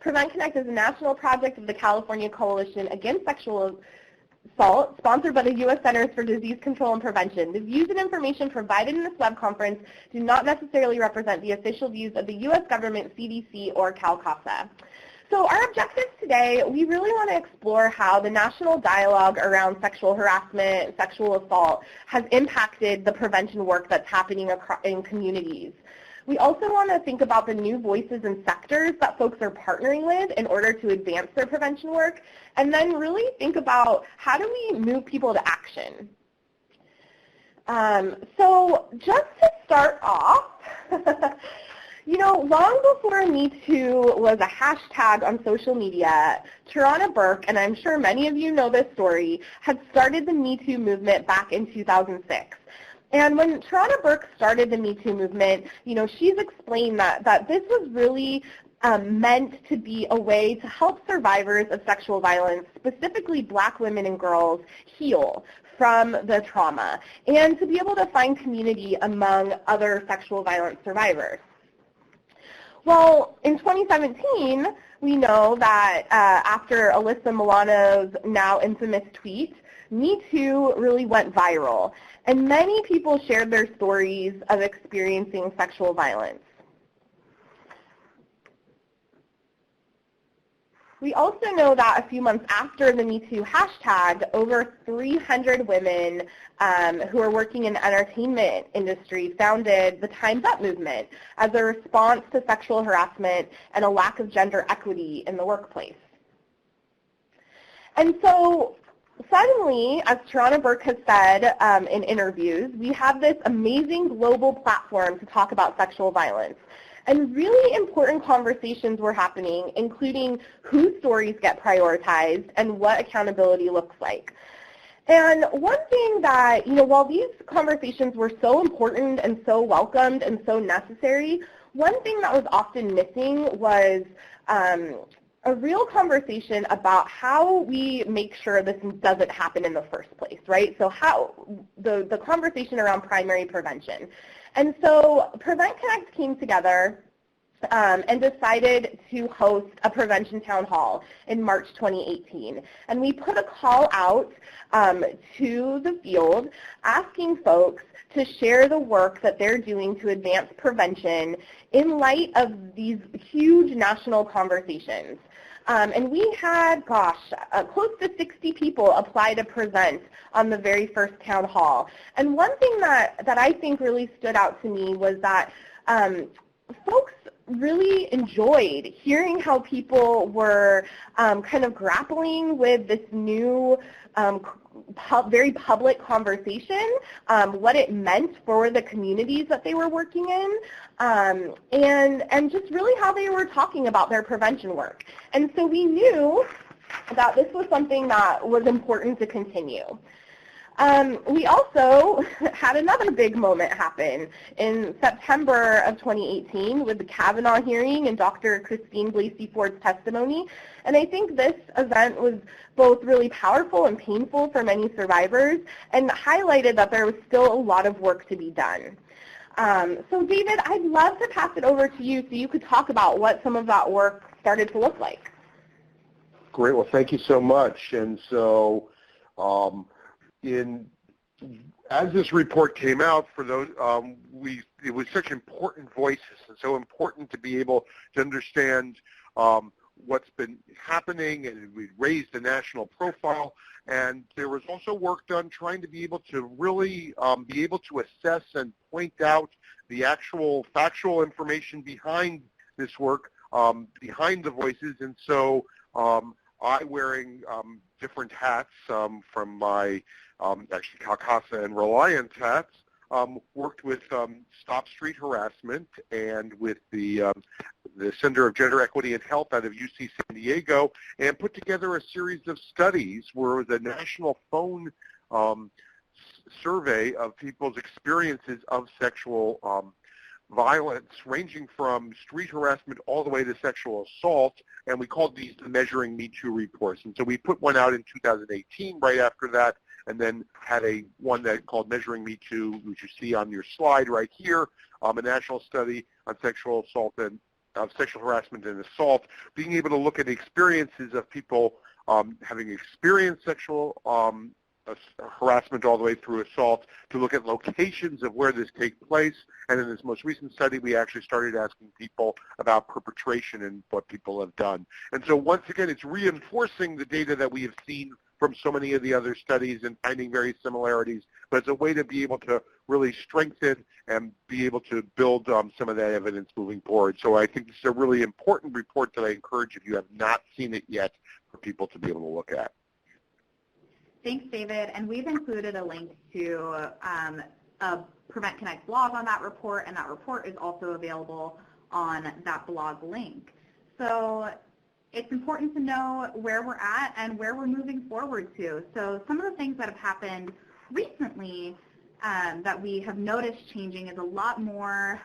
PreventConnect is a national project of the California Coalition Against Sexual Assault, sponsored by the U.S. Centers for Disease Control and Prevention. The views and information provided in this web conference do not necessarily represent the official views of the U.S. government, CDC, or CalCASA. So our objectives today, we really want to explore how the national dialogue around sexual harassment, sexual assault has impacted the prevention work that's happening in communities. We also want to think about the new voices and sectors that folks are partnering with in order to advance their prevention work, and then really think about how do we move people to action. So just to start off, you know, long before MeToo was a hashtag on social media, Tarana Burke, and I'm sure many of you know this story, had started the MeToo movement back in 2006. And when Tarana Burke started the MeToo movement, you know, she's explained that this was really meant to be a way to help survivors of sexual violence, specifically Black women and girls, heal from the trauma and to be able to find community among other sexual violence survivors. Well, in 2017, we know that after Alyssa Milano's now infamous tweet, MeToo really went viral, and many people shared their stories of experiencing sexual violence. We also know that a few months after the MeToo hashtag, over 300 women who are working in the entertainment industry founded the Time's Up movement as a response to sexual harassment and a lack of gender equity in the workplace. And so suddenly, as Tarana Burke has said in interviews, we have this amazing global platform to talk about sexual violence. And really important conversations were happening, including whose stories get prioritized and what accountability looks like. And one thing that, you know, while these conversations were so important and so welcomed and so necessary, one thing that was often missing was a real conversation about how we make sure this doesn't happen in the first place, right? So how the conversation around primary prevention. And so PreventConnect came together and decided to host a prevention town hall in March 2018. And we put a call out to the field asking folks to share the work that they're doing to advance prevention in light of these huge national conversations. And we had, close to 60 people apply to present on the very first town hall. And one thing that I think really stood out to me was that folks really enjoyed hearing how people were kind of grappling with this new very public conversation, what it meant for the communities that they were working in, and just really how they were talking about their prevention work. And so we knew that this was something that was important to continue. We also had another big moment happen in September of 2018 with the Kavanaugh hearing and Dr. Christine Blasey Ford's testimony. And I think this event was both really powerful and painful for many survivors and highlighted that there was still a lot of work to be done. So David, I'd love to pass it over to you so you could talk about what some of that work started to look like. Great. Well, thank you so much. And so as this report came out, for those, it was such important voices and so important to be able to understand what's been happening, and we raised the national profile. And there was also work done trying to be able to really be able to assess and point out the actual factual information behind this work, behind the voices. And so I, wearing different hats from my actually CalCASA and Reliance hats, worked with Stop Street Harassment and with the Center of Gender Equity and Health out of UC San Diego, and put together a series of studies where the national phone survey of people's experiences of sexual violence, ranging from street harassment all the way to sexual assault, and we called these the Measuring MeToo reports. And so we put one out in 2018 right after that, and then had one that called Measuring MeToo, which you see on your slide right here, a national study on sexual assault and sexual harassment and assault, being able to look at experiences of people having experienced sexual harassment all the way through assault, to look at locations of where this takes place. And in this most recent study, we actually started asking people about perpetration and what people have done. And so once again, it's reinforcing the data that we have seen from so many of the other studies and finding various similarities, but it's a way to be able to really strengthen and be able to build some of that evidence moving forward. So I think this is a really important report that I encourage, if you have not seen it yet, for people to be able to look at. Thanks, David. And we've included a link to a PreventConnect blog on that report, and that report is also available on that blog link. So it's important to know where we're at and where we're moving forward to. So some of the things that have happened recently that we have noticed changing is a lot more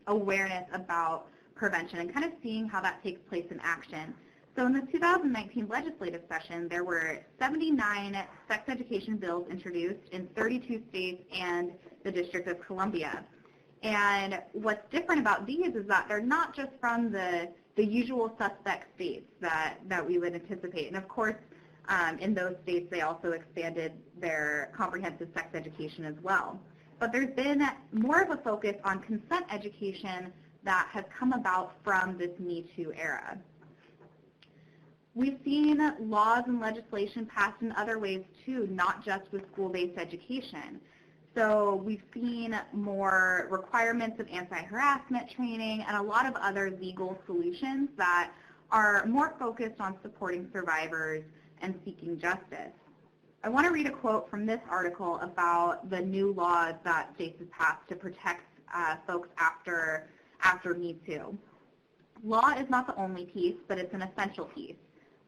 awareness about prevention and kind of seeing how that takes place in action. So in the 2019 legislative session, there were 79 sex education bills introduced in 32 states and the District of Columbia. And what's different about these is that they're not just from the usual suspect states that we would anticipate. And of course, in those states, they also expanded their comprehensive sex education as well. But there's been more of a focus on consent education that has come about from this MeToo era. We've seen laws and legislation passed in other ways too, not just with school-based education. So we've seen more requirements of anti-harassment training and a lot of other legal solutions that are more focused on supporting survivors and seeking justice. I want to read a quote from this article about the new laws that states have passed to protect folks after MeToo. Law is not the only piece, but it's an essential piece.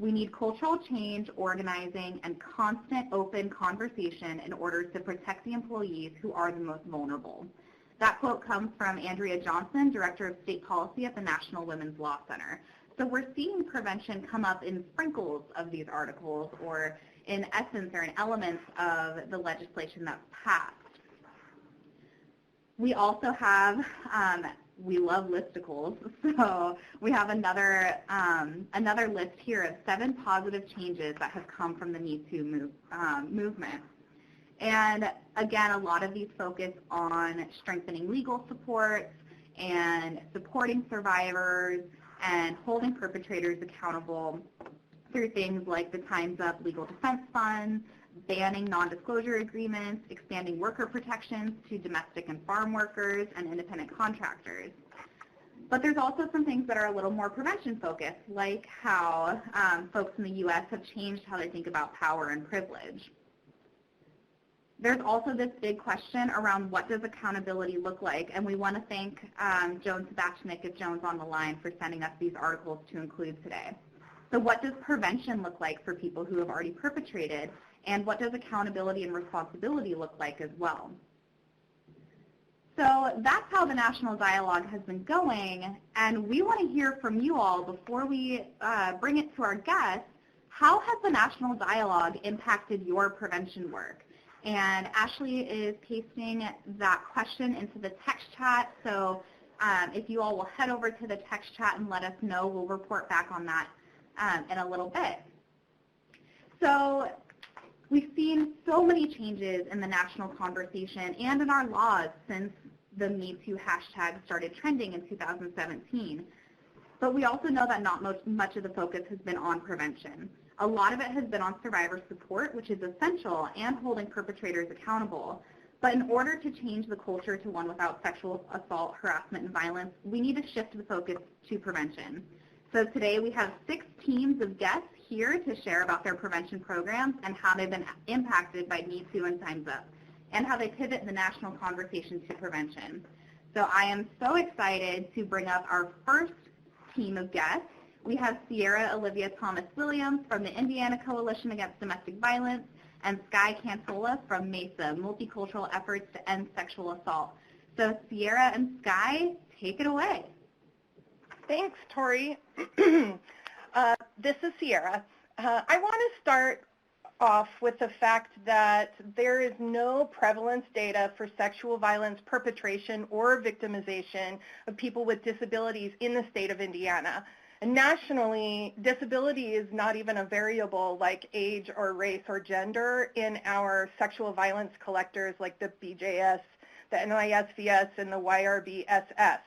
We need cultural change, organizing, and constant open conversation in order to protect the employees who are the most vulnerable. That quote comes from Andrea Johnson, Director of State Policy at the National Women's Law Center. So we're seeing prevention come up in sprinkles of these articles, or in essence or in elements of the legislation that's passed. We also have we love listicles, so we have another list here of 7 positive changes that have come from the MeToo movement. And again, a lot of these focus on strengthening legal support and supporting survivors and holding perpetrators accountable through things like the Time's Up Legal Defense Fund, banning non-disclosure agreements, expanding worker protections to domestic and farm workers and independent contractors. But there's also some things that are a little more prevention-focused, like how folks in the U.S. have changed how they think about power and privilege. There's also this big question around what does accountability look like, and we want to thank Joan Sebastianic, if Joan's on the line, for sending us these articles to include today. So what does prevention look like for people who have already perpetrated, and what does accountability and responsibility look like as well? So that's how the national dialogue has been going, and we want to hear from you all before we bring it to our guests. How has the national dialogue impacted your prevention work? And Ashley is pasting that question into the text chat, so if you all will head over to the text chat and let us know, we'll report back on that in a little bit. So we've seen so many changes in the national conversation and in our laws since the MeToo hashtag started trending in 2017. But we also know that not much of the focus has been on prevention. A lot of it has been on survivor support, which is essential, and holding perpetrators accountable. But in order to change the culture to one without sexual assault, harassment, and violence, we need to shift the focus to prevention. So today we have 6 teams of guests here to share about their prevention programs and how they've been impacted by MeToo and Time's Up, and how they pivot the national conversation to prevention. So I am so excited to bring up our first team of guests. We have Sierra Olivia Thomas-Williams from the Indiana Coalition Against Domestic Violence, and Sky Cantola from MESA, Multicultural Efforts to End Sexual Assault. So Sierra and Sky, take it away. Thanks, Tori. This is Sierra. I want to start off with the fact that there is no prevalence data for sexual violence perpetration or victimization of people with disabilities in the state of Indiana. And nationally, disability is not even a variable like age or race or gender in our sexual violence collectors like the BJS, the NISVS, and the YRBSS.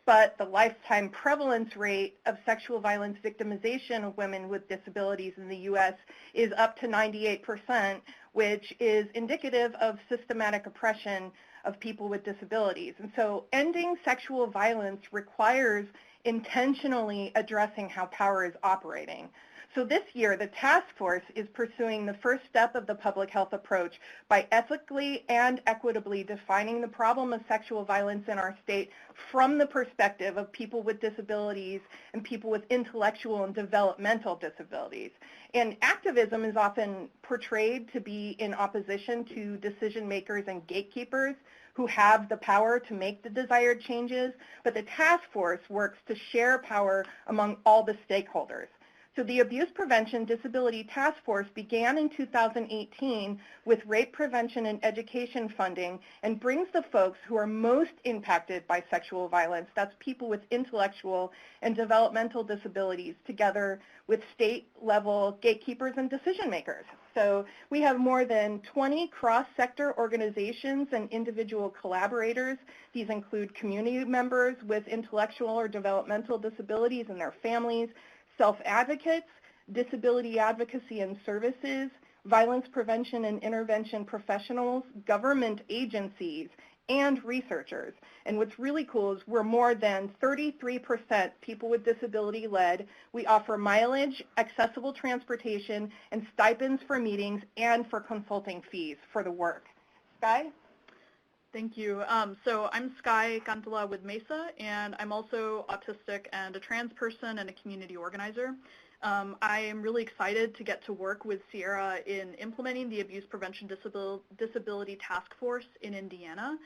But the lifetime prevalence rate of sexual violence victimization of women with disabilities in the U.S. is up to 98%, which is indicative of systematic oppression of people with disabilities. And so ending sexual violence requires intentionally addressing how power is operating. So this year, the task force is pursuing the first step of the public health approach by ethically and equitably defining the problem of sexual violence in our state from the perspective of people with disabilities and people with intellectual and developmental disabilities. And activism is often portrayed to be in opposition to decision makers and gatekeepers who have the power to make the desired changes, but the task force works to share power among all the stakeholders. So the Abuse Prevention Disability Task Force began in 2018 with rape prevention and education funding and brings the folks who are most impacted by sexual violence, that's people with intellectual and developmental disabilities, together with state-level gatekeepers and decision makers. So we have more than 20 cross-sector organizations and individual collaborators. These include community members with intellectual or developmental disabilities and their families, self-advocates, disability advocacy and services, violence prevention and intervention professionals, government agencies, and researchers. And what's really cool is we're more than 33% people with disability led. We offer mileage, accessible transportation, and stipends for meetings and for consulting fees for the work. Sky? Thank you. So I'm Sky Cantala with MESA, and I'm also autistic and a trans person and a community organizer. I am really excited to get to work with Sierra in implementing the Abuse Prevention Disability Task Force in Indiana.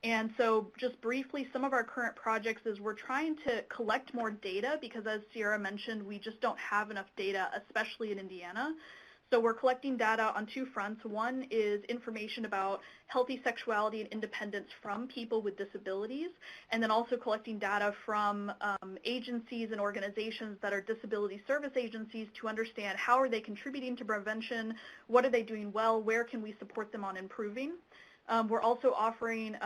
And so just briefly, some of our current projects is we're trying to collect more data because, as Sierra mentioned, we just don't have enough data, especially in Indiana. So we're collecting data on two fronts. One is information about healthy sexuality and independence from people with disabilities, and then also collecting data from agencies and organizations that are disability service agencies to understand how are they contributing to prevention, what are they doing well, where can we support them on improving. We're also offering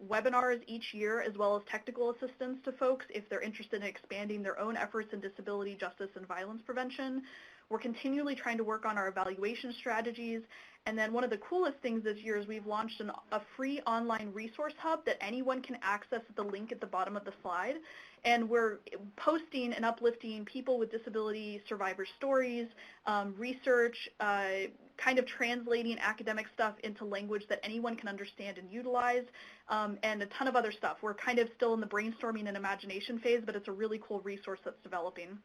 webinars each year as well as technical assistance to folks if they're interested in expanding their own efforts in disability, justice, and violence prevention. We're continually trying to work on our evaluation strategies. And then one of the coolest things this year is we've launched a free online resource hub that anyone can access at the link at the bottom of the slide. And we're posting and uplifting people with disability survivor stories, research, kind of translating academic stuff into language that anyone can understand and utilize, and a ton of other stuff. We're kind of still in the brainstorming and imagination phase, but it's a really cool resource that's developing.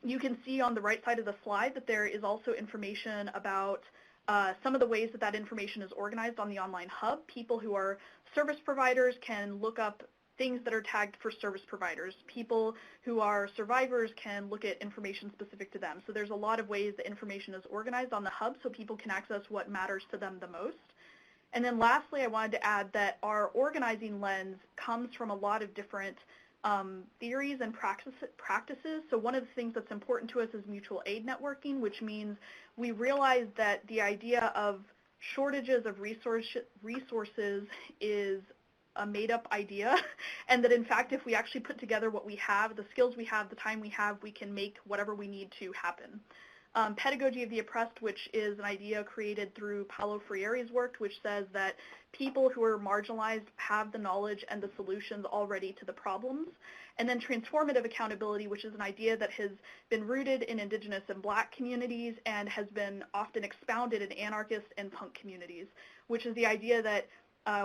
You can see on the right side of the slide that there is also information about some of the ways that that information is organized on the online hub. People who are service providers can look up things that are tagged for service providers. People who are survivors can look at information specific to them. So there's a lot of ways that information is organized on the hub so people can access what matters to them the most. And then lastly, I wanted to add that our organizing lens comes from a lot of different theories and practices. So one of the things that's important to us is mutual aid networking, which means we realize that the idea of shortages of resources is a made-up idea, and that in fact if we actually put together what we have, the skills we have, the time we have, we can make whatever we need to happen. Pedagogy of the oppressed, which is an idea created through Paulo Freire's work, which says that people who are marginalized have the knowledge and the solutions already to the problems. And then transformative accountability, which is an idea that has been rooted in Indigenous and Black communities and has been often expounded in anarchist and punk communities, which is the idea that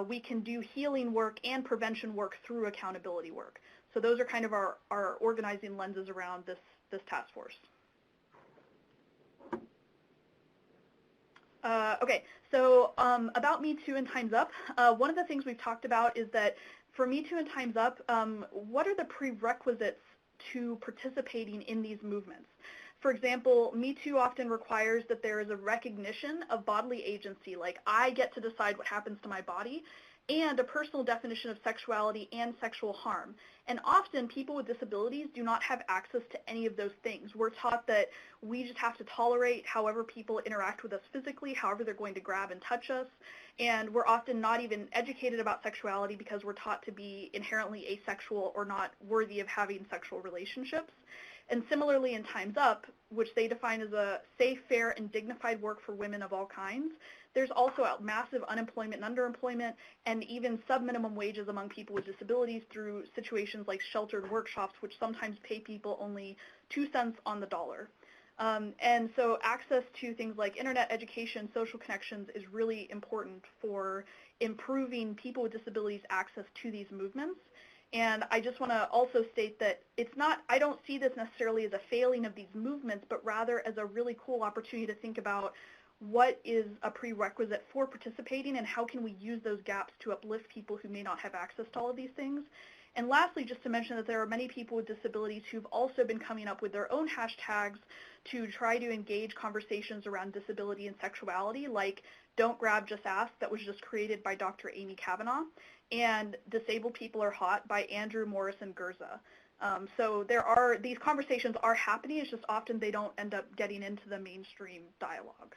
we can do healing work and prevention work through accountability work. So those are kind of our organizing lenses around this task force. Okay, so about MeToo and Time's Up, one of the things we've talked about is that for MeToo and Time's Up, what are the prerequisites to participating in these movements? For example, MeToo often requires that there is a recognition of bodily agency, like I get to decide what happens to my body, and a personal definition of sexuality and sexual harm. And often people with disabilities do not have access to any of those things. We're taught that we just have to tolerate however people interact with us physically, however they're going to grab and touch us, and we're often not even educated about sexuality because we're taught to be inherently asexual or not worthy of having sexual relationships. And similarly in Time's Up, which they define as a safe, fair, and dignified work for women of all kinds, there's also massive unemployment and underemployment and even sub-minimum wages among people with disabilities through situations like sheltered workshops, which sometimes pay people only 2 cents on the dollar. And so access to things like internet education, social connections is really important for improving people with disabilities' access to these movements. And I just want to also state that it's not, I don't see this necessarily as a failing of these movements, but rather as a really cool opportunity to think about what is a prerequisite for participating and how can we use those gaps to uplift people who may not have access to all of these things. And lastly, just to mention that there are many people with disabilities who've also been coming up with their own hashtags to try to engage conversations around disability and sexuality, like Don't Grab, Just Ask, that was just created by Dr. Amy Kavanaugh, and Disabled People Are Hot by Andrew Morrison Gurza. So these conversations are happening, it's just often they don't end up getting into the mainstream dialogue.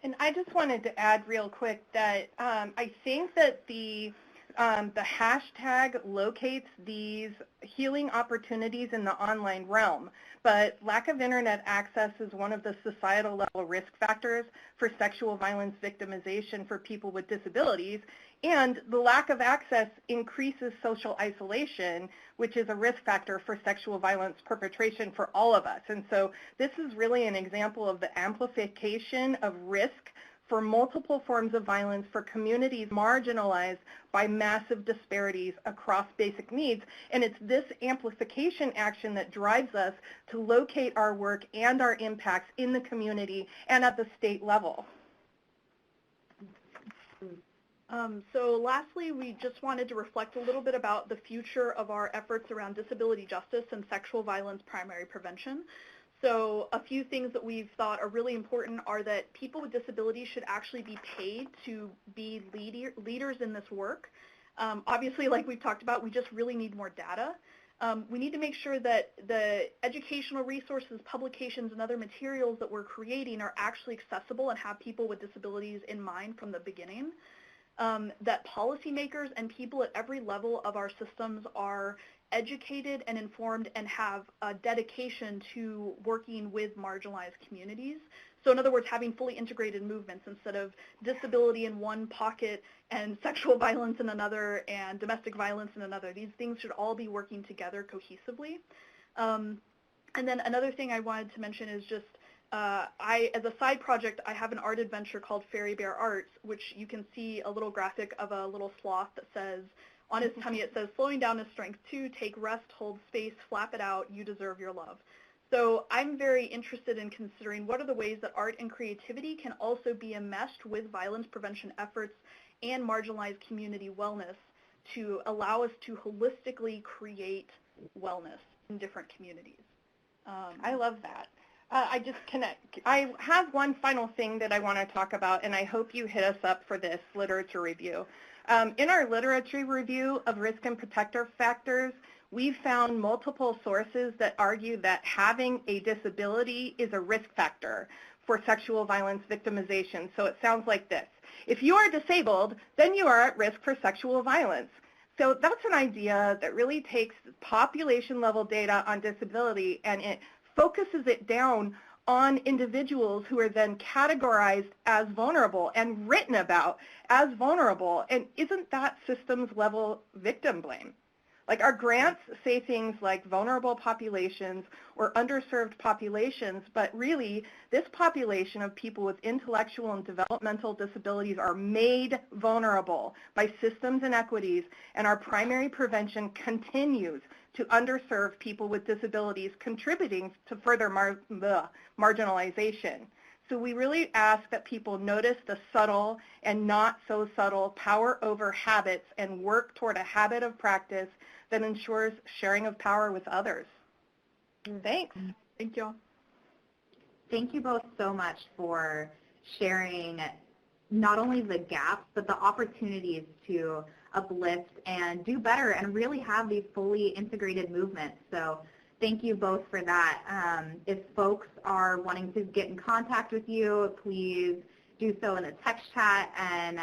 And I just wanted to add real quick that I think that the hashtag locates these healing opportunities in the online realm, but lack of internet access is one of the societal level risk factors for sexual violence victimization for people with disabilities, and the lack of access increases social isolation, which is a risk factor for sexual violence perpetration for all of us. And so this is really an example of the amplification of risk for multiple forms of violence for communities marginalized by massive disparities across basic needs. And it's this amplification action that drives us to locate our work and our impacts in the community and at the state level. So lastly, we just wanted to reflect a little bit about the future of our efforts around disability justice and sexual violence primary prevention. So a few things that we've thought are really important are that people with disabilities should actually be paid to be leaders in this work. Obviously, like we've talked about, we just really need more data. We need to make sure that the educational resources, publications, and other materials that we're creating are actually accessible and have people with disabilities in mind from the beginning. That policymakers and people at every level of our systems are educated and informed and have a dedication to working with marginalized communities. So in other words, having fully integrated movements instead of disability in one pocket and sexual violence in another and domestic violence in another. These things should all be working together cohesively. And then another thing I wanted to mention is just as a side project, I have an art adventure called Fairy Bear Arts, which you can see a little graphic of a little sloth that says, on his tummy it says, slowing down is strength too, take rest, hold space, flap it out, you deserve your love. So I'm very interested in considering what are the ways that art and creativity can also be enmeshed with violence prevention efforts and marginalized community wellness to allow us to holistically create wellness in different communities. I love that. I have one final thing that I want to talk about, and I hope you hit us up for this literature review. In our literature review of risk and protector factors, we found multiple sources that argue that having a disability is a risk factor for sexual violence victimization. So it sounds like this. If you are disabled, then you are at risk for sexual violence. So that's an idea that really takes population-level data on disability and it focuses it down on individuals who are then categorized as vulnerable and written about as vulnerable. And isn't that systems level victim blame? Like our grants say things like vulnerable populations or underserved populations, but really this population of people with intellectual and developmental disabilities are made vulnerable by systems inequities, and our primary prevention continues to underserve people with disabilities, contributing to further marginalization. So we really ask that people notice the subtle and not so subtle power over habits and work toward a habit of practice that ensures sharing of power with others. Thanks. Thank you. Thank you both so much for sharing not only the gaps, but the opportunities to uplift and do better and really have these fully integrated movements. So thank you both for that. If folks are wanting to get in contact with you, please do so in the text chat. And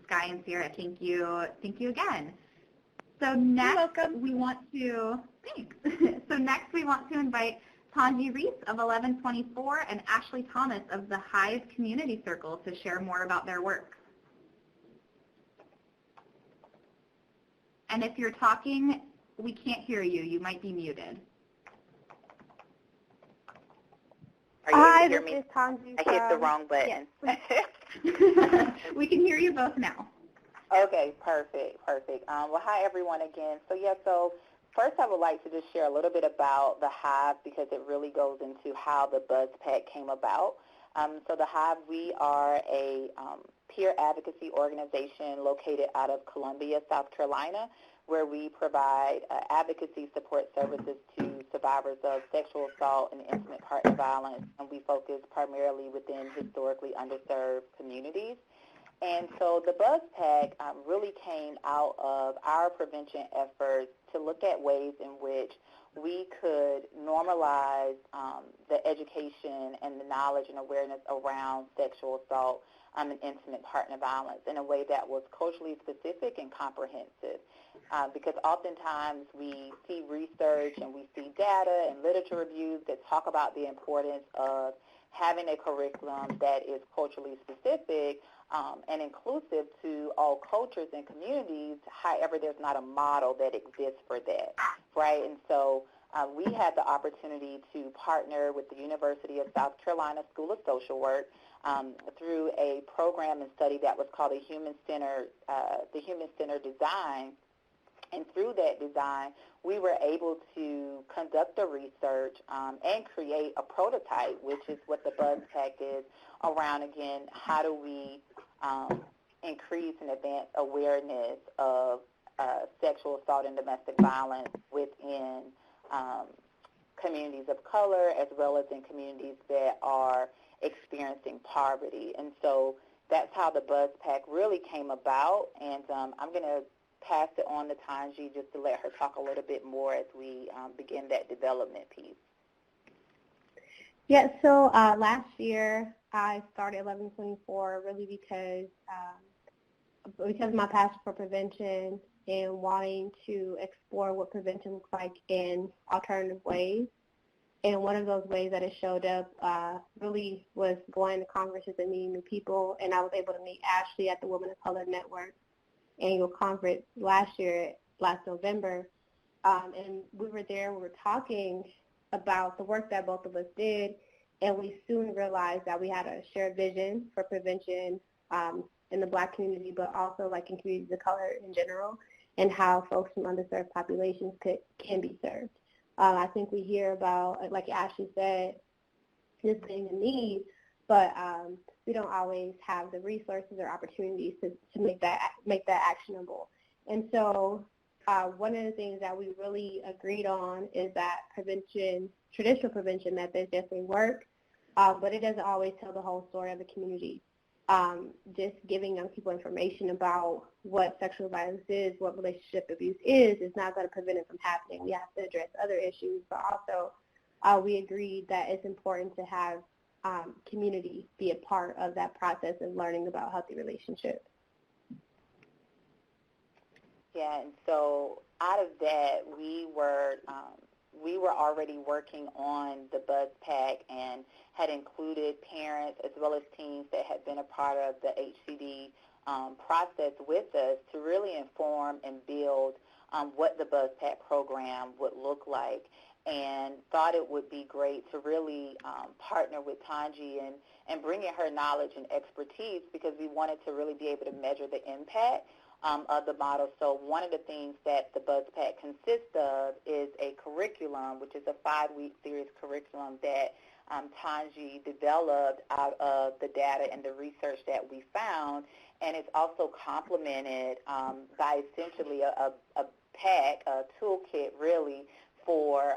Sky and Sierra, thank you again. So next we want to, thanks. So next we want to invite Tanji Reese of 1124 and Ashley Thomas of the Hive Community Circle to share more about their work. And if you're talking, we can't hear you. You might be muted. Are you able to hear me? This is Tanji. I hit the wrong button. Yes. We can hear you both now. Okay, perfect. Well, hi, everyone, again. So first I would like to just share a little bit about the Hive because it really goes into how the BuzzPack came about. So the Hive, we are a peer advocacy organization located out of Columbia, South Carolina, where we provide advocacy support services to survivors of sexual assault and intimate partner violence, and we focus primarily within historically underserved communities. And so the BuzzPack really came out of our prevention efforts to look at ways in which we could normalize the education and the knowledge and awareness around sexual assault and intimate partner violence in a way that was culturally specific and comprehensive. Because oftentimes we see research and we see data and literature reviews that talk about the importance of having a curriculum that is culturally specific and inclusive to all cultures and communities. However, there's not a model that exists for that, right? And so we had the opportunity to partner with the University of South Carolina School of Social Work through a program and study that was called the Human-Centered Design. And through that design, we were able to conduct the research and create a prototype, which is what the BuzzPack is, around, again, how do we increase and advance awareness of sexual assault and domestic violence within communities of color as well as in communities that are experiencing poverty. And so that's how the BuzzPack really came about. And I'm going to pass it on to Tanji just to let her talk a little bit more as we begin that development piece. Yeah, so last year I started 1124 really because of my passion for prevention and wanting to explore what prevention looks like in alternative ways. And one of those ways that it showed up really was going to conferences and meeting new people. And I was able to meet Ashley at the Women of Color Network annual conference last November. And we were there, we were talking about the work that both of us did, and we soon realized that we had a shared vision for prevention in the Black community, but also like in communities of color in general, and how folks from underserved populations can be served. I think we hear about, like Ashley said, this being a need, but we don't always have the resources or opportunities to make that actionable. And so one of the things that we really agreed on is that traditional prevention methods definitely work, but it doesn't always tell the whole story of the community. Just giving young people information about what sexual violence is, what relationship abuse is not going to prevent it from happening. We have to address other issues, but also we agreed that it's important to have community be a part of that process of learning about healthy relationships. Yeah, and so out of that, we were already working on the BuzzPack and had included parents as well as teens that had been a part of the HCD process with us to really inform and build what the BuzzPack program would look like, and thought it would be great to really partner with Tanji and bring in her knowledge and expertise because we wanted to really be able to measure the impact of the model. So one of the things that the BuzzPack consists of is a curriculum, which is a 5-week series curriculum that Tanji developed out of the data and the research that we found, and it's also complemented by essentially a pack, a toolkit really, for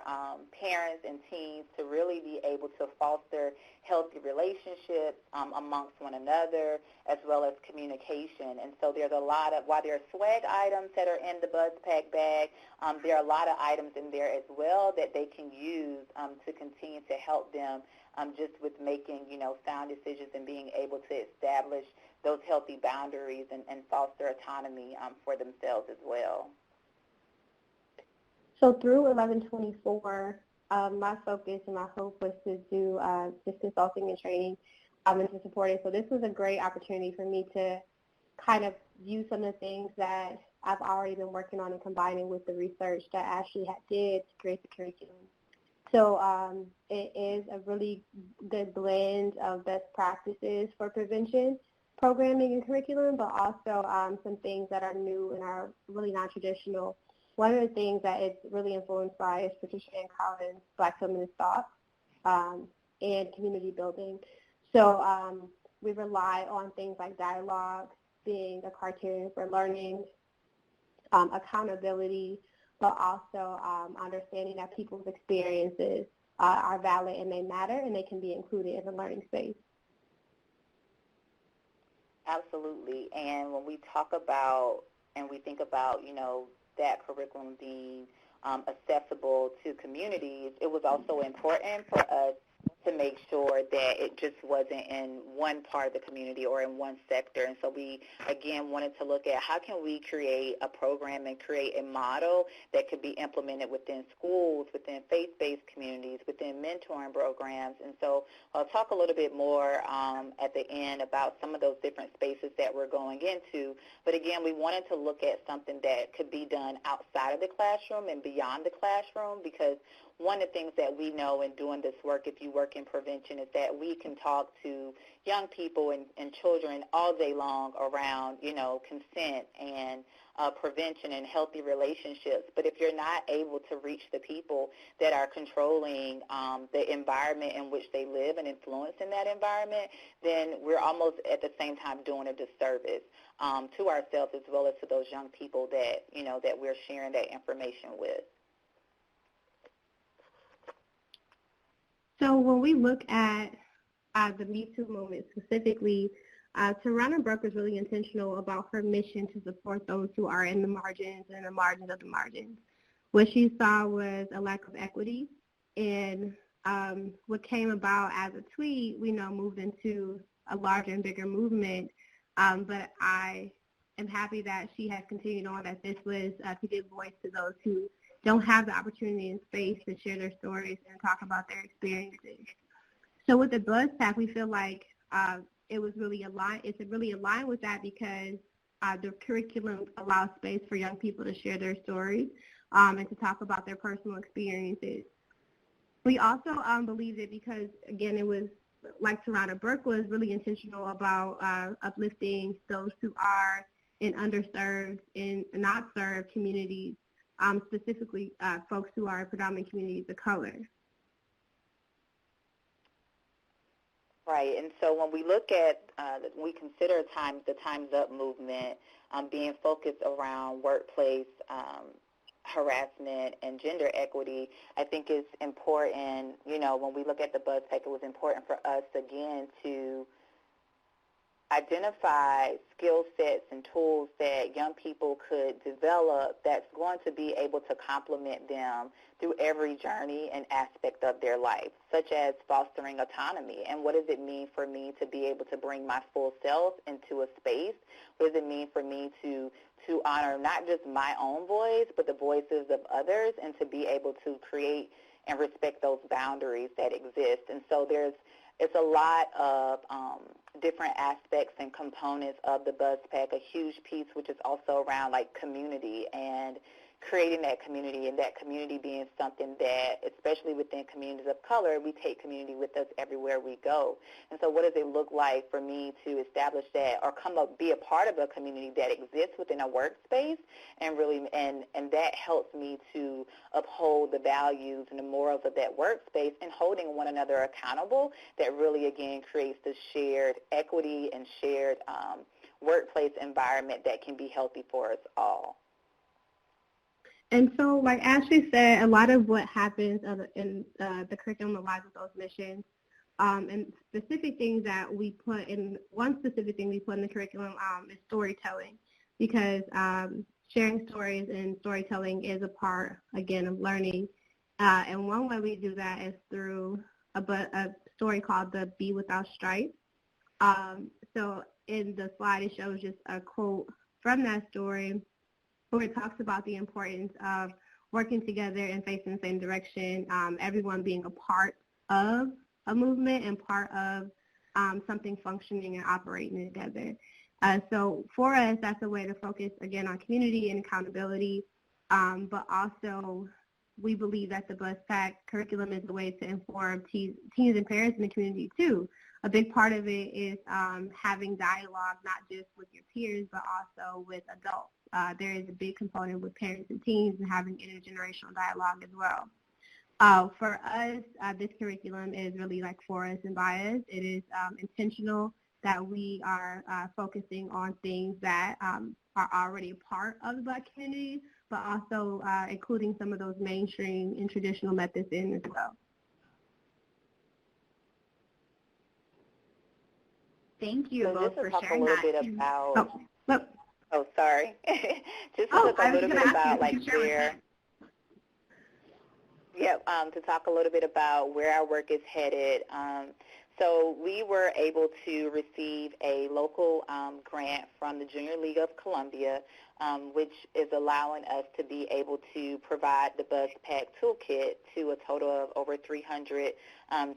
parents and teens to really be able to foster healthy relationships amongst one another, as well as communication. And so there's a lot of, while there are swag items that are in the BuzzPack bag, there are a lot of items in there as well that they can use to continue to help them just with making, sound decisions and being able to establish those healthy boundaries and foster autonomy for themselves as well. So through 1124, my focus and my hope was to do just consulting and training and to support it. So this was a great opportunity for me to kind of use some of the things that I've already been working on and combining with the research that Ashley did to create the curriculum. So it is a really good blend of best practices for prevention programming and curriculum, but also some things that are new and are really non-traditional. One of the things that it's really influenced by is Patricia Ann Collins' Black Feminist Thought and community building. So we rely on things like dialogue being a criterion for learning, accountability, but also understanding that people's experiences are valid and they matter and they can be included in the learning space. Absolutely. And when we talk about and we think about, that curriculum being accessible to communities, it was also important for us to make sure that it just wasn't in one part of the community or in one sector. And so we, again, wanted to look at how can we create a program and create a model that could be implemented within schools, within faith-based communities, within mentoring programs. And so I'll talk a little bit more at the end about some of those different spaces that we're going into. But again, we wanted to look at something that could be done outside of the classroom and beyond the classroom, because one of the things that we know in doing this work, if you work in prevention, is that we can talk to young people and children all day long around, consent and prevention and healthy relationships. But if you're not able to reach the people that are controlling the environment in which they live and influencing that environment, then we're almost at the same time doing a disservice to ourselves as well as to those young people that, that we're sharing that information with. So when we look at the MeToo movement specifically, Tarana Burke was really intentional about her mission to support those who are in the margins and the margins of the margins. What she saw was a lack of equity, and what came about as a tweet, we know moved into a larger and bigger movement, but I am happy that she has continued on, that this was to give voice to those who don't have the opportunity and space to share their stories and talk about their experiences. So with the BuzzPack, we feel like it was really aligned. It's really aligned with that because the curriculum allows space for young people to share their stories and to talk about their personal experiences. We also believed it because, again, it was, like Tarana Burke was, really intentional about uplifting those who are in underserved and not served communities, specifically folks who are in predominant communities of color. Right, and so when we look at, we consider the Time's Up movement being focused around workplace harassment and gender equity, I think it's important, when we look at the BuzzPack, it was important for us, again, to identify skill sets and tools that young people could develop that's going to be able to complement them through every journey and aspect of their life, such as fostering autonomy. And what does it mean for me to be able to bring my full self into a space? What does it mean for me to honor not just my own voice, but the voices of others, and to be able to create and respect those boundaries that exist? And so it's a lot of different aspects and components of the BuzzPack, a huge piece which is also around like community and creating that community, and that community being something that, especially within communities of color, we take community with us everywhere we go. And so what does it look like for me to establish that or be a part of a community that exists within a workspace, and really, and that helps me to uphold the values and the morals of that workspace, and holding one another accountable, that really, again, creates the shared equity and shared workplace environment that can be healthy for us all. And so, like Ashley said, a lot of what happens in the curriculum aligns with those missions. And specific things that we put in, one specific thing we put in the curriculum is storytelling, because sharing stories and storytelling is a part, again, of learning. And one way we do that is through a story called the Be Without Strife. So in the slide, it shows just a quote from that story where it talks about the importance of working together and facing the same direction, everyone being a part of a movement and part of something functioning and operating together. So for us, that's a way to focus, again, on community and accountability, but also we believe that the BuzzPack curriculum is a way to inform teens and parents in the community too. A big part of it is having dialogue, not just with your peers, but also with adults. There is a big component with parents and teens and having intergenerational dialogue as well. For us, this curriculum is really like for us and by us. It is intentional that we are focusing on things that are already a part of the Black community, but also including some of those mainstream and traditional methods in as well. Thank you So both for talk sharing a little that. bit about. Sorry. Just to talk a little bit about like where. Yep. To talk a little bit about where our work is headed. So we were able to receive a local grant from the Junior League of Columbia, which is allowing us to be able to provide the BuzzPack Toolkit to a total of over 300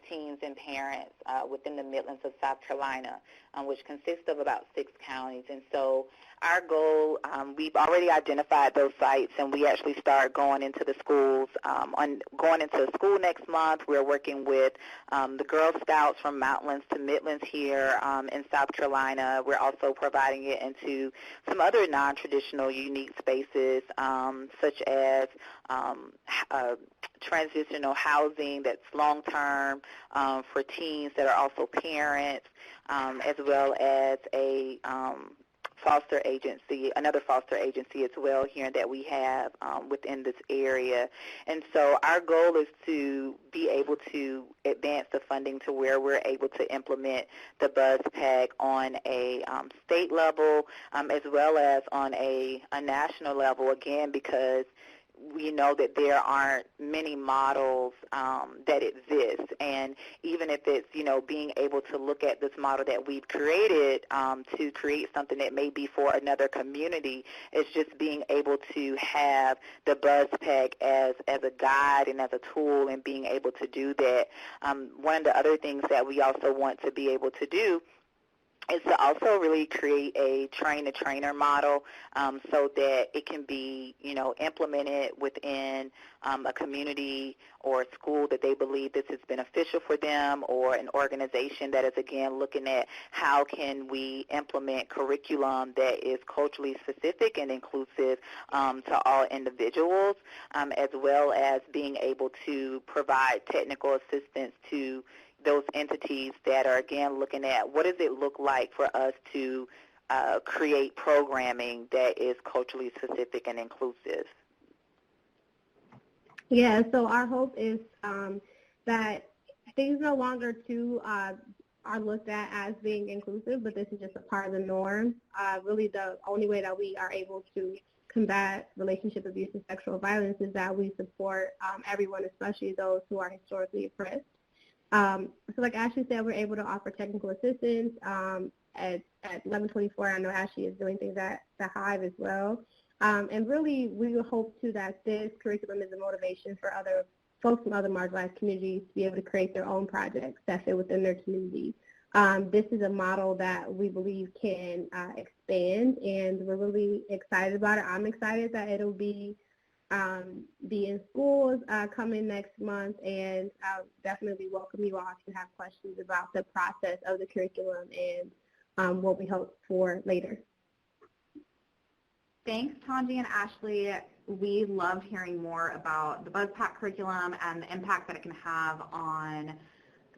teens and parents within the Midlands of South Carolina, which consists of about 6 counties. And so our goal, we've already identified those sites, and we actually start going into the schools. Going into school next month, we're working with the Girl Scouts from Mountains to Midlands here in South Carolina. We're also providing it into some other non-traditional, unique spaces, such as transitional housing that's long-term for teens that are also parents, as well as a foster agency, another foster agency as well here that we have within this area. And so our goal is to be able to advance the funding to where we're able to implement the BuzzPack on a state level as well as on a national level, again, because we know that there aren't many models that exist, and even if it's, being able to look at this model that we've created to create something that may be for another community, it's just being able to have the BuzzPack as a guide and as a tool and being able to do that. One of the other things that we also want to be able to do is to also really create a train-the-trainer model so that it can be, implemented within a community or a school that they believe this is beneficial for them, or an organization that is, again, looking at how can we implement curriculum that is culturally specific and inclusive to all individuals, as well as being able to provide technical assistance to those entities that are, again, looking at what does it look like for us to create programming that is culturally specific and inclusive. Yeah, so our hope is that things no longer too are looked at as being inclusive, but this is just a part of the norm. Really the only way that we are able to combat relationship abuse and sexual violence is that we support everyone, especially those who are historically oppressed. So like Ashley said, we're able to offer technical assistance at 1124. I know Ashley is doing things at the Hive as well. And really, we hope too that this curriculum is a motivation for other folks from other marginalized communities to be able to create their own projects that fit within their community. This is a model that we believe can expand, and we're really excited about it. I'm excited that it'll be in schools coming next month, and I'll definitely welcome you all if you have questions about the process of the curriculum and what we hope for later. Thanks, Tanji and Ashley. We loved hearing more about the BuzzPack curriculum and the impact that it can have on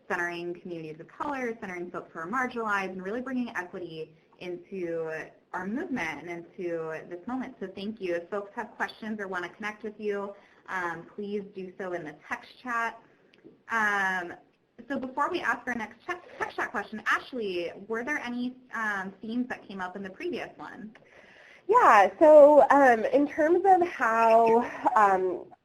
centering communities of color, centering folks who are marginalized, and really bringing equity into our movement and into this moment. So thank you. If folks have questions or want to connect with you, please do so in the text chat. So before we ask our next text chat question, Ashley, were there any themes that came up in the previous one? Yeah, so in terms of how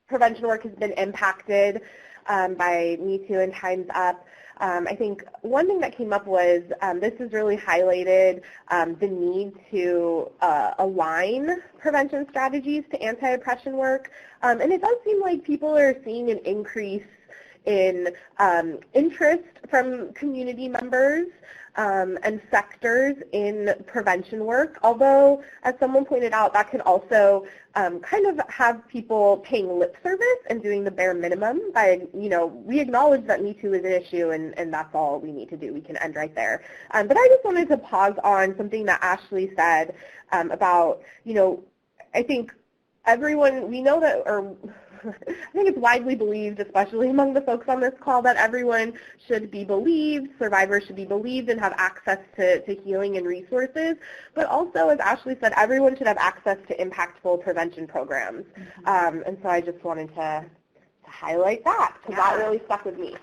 prevention work has been impacted by MeToo and Time's Up, I think one thing that came up was this has really highlighted the need to align prevention strategies to anti-oppression work. And it does seem like people are seeing an increase in interest from community members and sectors in prevention work, although, as someone pointed out, that can also kind of have people paying lip service and doing the bare minimum by, we acknowledge that MeToo is an issue and that's all we need to do. We can end right there. But I just wanted to pause on something that Ashley said about, I think everyone, we know that, or I think it's widely believed, especially among the folks on this call, that everyone should be believed, survivors should be believed and have access to healing and resources. But also, as Ashley said, everyone should have access to impactful prevention programs. And so I just wanted to highlight that, because that really stuck with me.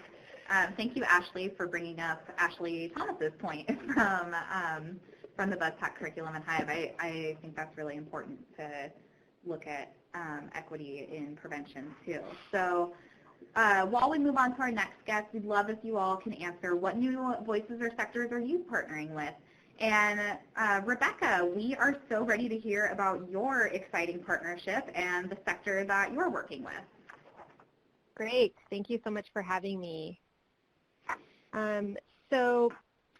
Thank you, Ashley, for bringing up Ashley Thomas's point from the BuzzPack curriculum and Hive. I think that's really important to look at equity in prevention too. So while we move on to our next guest, we'd love if you all can answer what new voices or sectors are you partnering with? And Rebecca, we are so ready to hear about your exciting partnership and the sector that you're working with. Great. Thank you so much for having me. So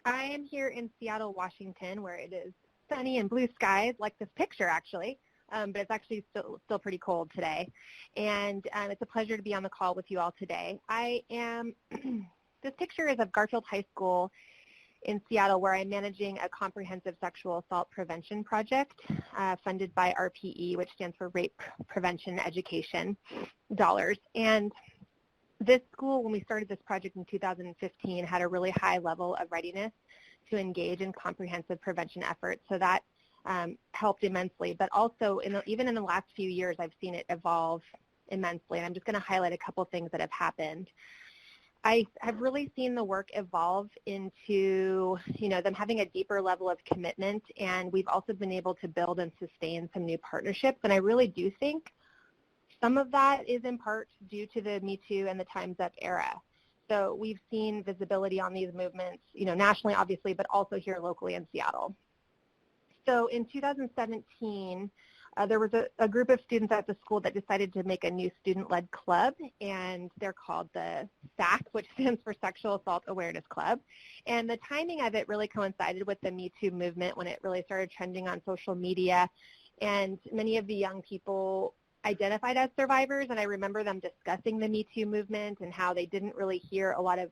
I am here in Seattle, Washington, where it is sunny and blue skies, like this picture actually. But it's actually still pretty cold today. And it's a pleasure to be on the call with you all today. This picture is of Garfield High School in Seattle, where I'm managing a comprehensive sexual assault prevention project funded by RPE, which stands for Rape Prevention Education dollars. And this school, when we started this project in 2015, had a really high level of readiness to engage in comprehensive prevention efforts. So that helped immensely, but also even in the last few years, I've seen it evolve immensely. And I'm just going to highlight a couple things that have happened. I have really seen the work evolve into, them having a deeper level of commitment, and we've also been able to build and sustain some new partnerships. And I really do think some of that is in part due to the MeToo and the Time's Up era. So we've seen visibility on these movements, nationally, obviously, but also here locally in Seattle. So in 2017, there was a group of students at the school that decided to make a new student-led club, and they're called the SAC, which stands for Sexual Assault Awareness Club. And the timing of it really coincided with the MeToo movement when it really started trending on social media, and many of the young people identified as survivors, and I remember them discussing the MeToo movement and how they didn't really hear a lot of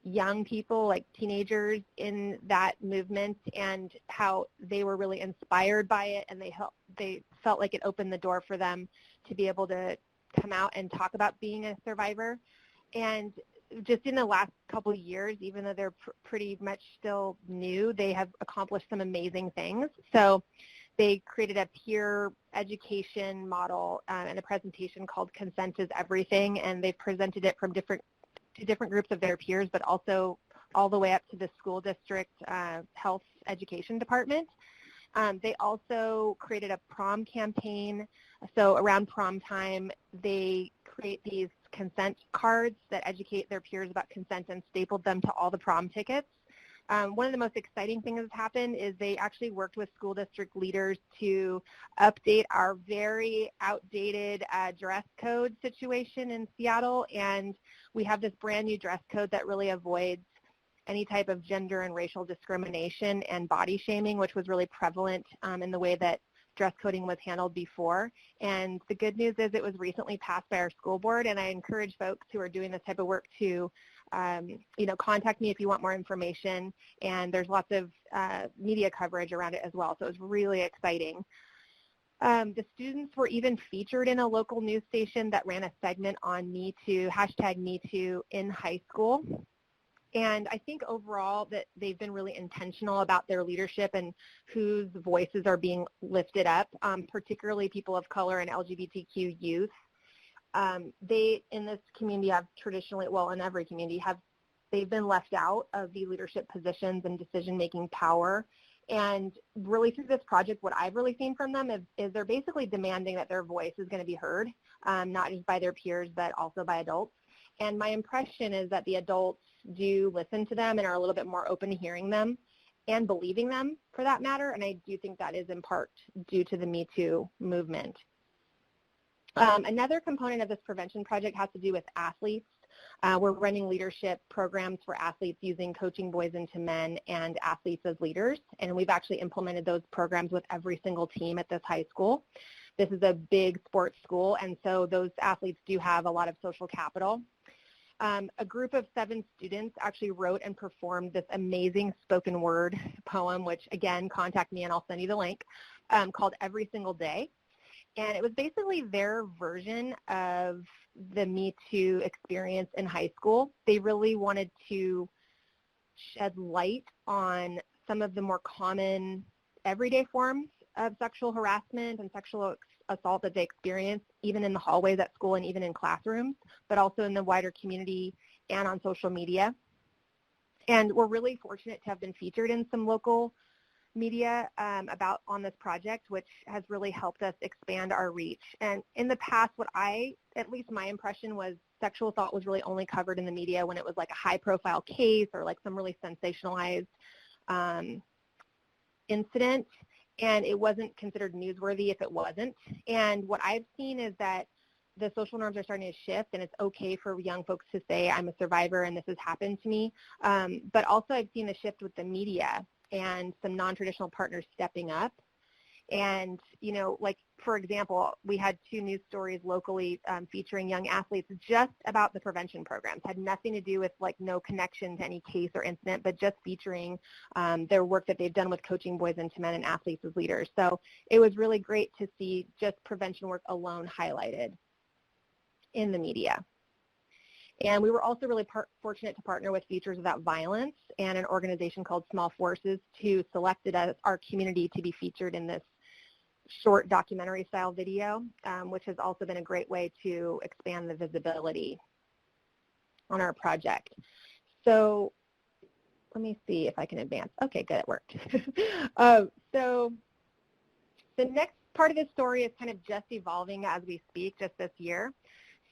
young people, like teenagers, in that movement, and how they were really inspired by it, and they felt like it opened the door for them to be able to come out and talk about being a survivor. And just in the last couple of years, even though they're pretty much still new, they have accomplished some amazing things. So they created a peer education model and a presentation called Consent is Everything, and they've presented it from different groups of their peers, but also all the way up to the school district health education department. They also created a prom campaign. So around prom time, they create these consent cards that educate their peers about consent and stapled them to all the prom tickets. One of the most exciting things that's happened is they actually worked with school district leaders to update our very outdated dress code situation in Seattle, and we have this brand new dress code that really avoids any type of gender and racial discrimination and body shaming, which was really prevalent in the way that dress coding was handled before. And the good news is it was recently passed by our school board, and I encourage folks who are doing this type of work to contact me if you want more information, and there's lots of media coverage around it as well, so it was really exciting. The students were even featured in a local news station that ran a segment on MeToo, #MeToo in high school, And I think overall that they've been really intentional about their leadership and whose voices are being lifted up, particularly people of color and LGBTQ youth. They, in this community, have traditionally, well, in every community, they've been left out of the leadership positions and decision-making power. And really through this project, what I've really seen from them is they're basically demanding that their voice is going to be heard, not just by their peers, but also by adults. And my impression is that the adults do listen to them and are a little bit more open to hearing them and believing them, for that matter. And I do think that is in part due to the MeToo movement. Another component of this prevention project has to do with athletes. We're running leadership programs for athletes using Coaching Boys into Men and athletes as leaders, and we've actually implemented those programs with every single team at this high school. This is a big sports school, and so those athletes do have a lot of social capital. A group of 7 students actually wrote and performed this amazing spoken word poem, which again, contact me and I'll send you the link, called Every Single Day. And it was basically their version of the Me Too experience in high school. They really wanted to shed light on some of the more common everyday forms of sexual harassment and sexual assault that they experience, even in the hallways at school and even in classrooms, but also in the wider community and on social media. And we're really fortunate to have been featured in some local media on this project, which has really helped us expand our reach. And in the past, at least my impression was sexual assault was really only covered in the media when it was like a high-profile case or like some really sensationalized incident, and it wasn't considered newsworthy if it wasn't. And what I've seen is that the social norms are starting to shift, and it's okay for young folks to say, I'm a survivor and this has happened to me. But also I've seen a shift with the media and some non-traditional partners stepping up. And, like, for example, we had 2 news stories locally featuring young athletes just about the prevention programs. Had nothing to do with, like, no connection to any case or incident, but just featuring their work that they've done with Coaching Boys into Men and athletes as leaders. So it was really great to see just prevention work alone highlighted in the media. And we were also really fortunate to partner with Futures Without Violence and an organization called Small Forces, who selected our community to be featured in this short documentary style video, which has also been a great way to expand the visibility on our project. So let me see if I can advance. Okay, good, it worked. So the next part of this story is kind of just evolving as we speak, just this year.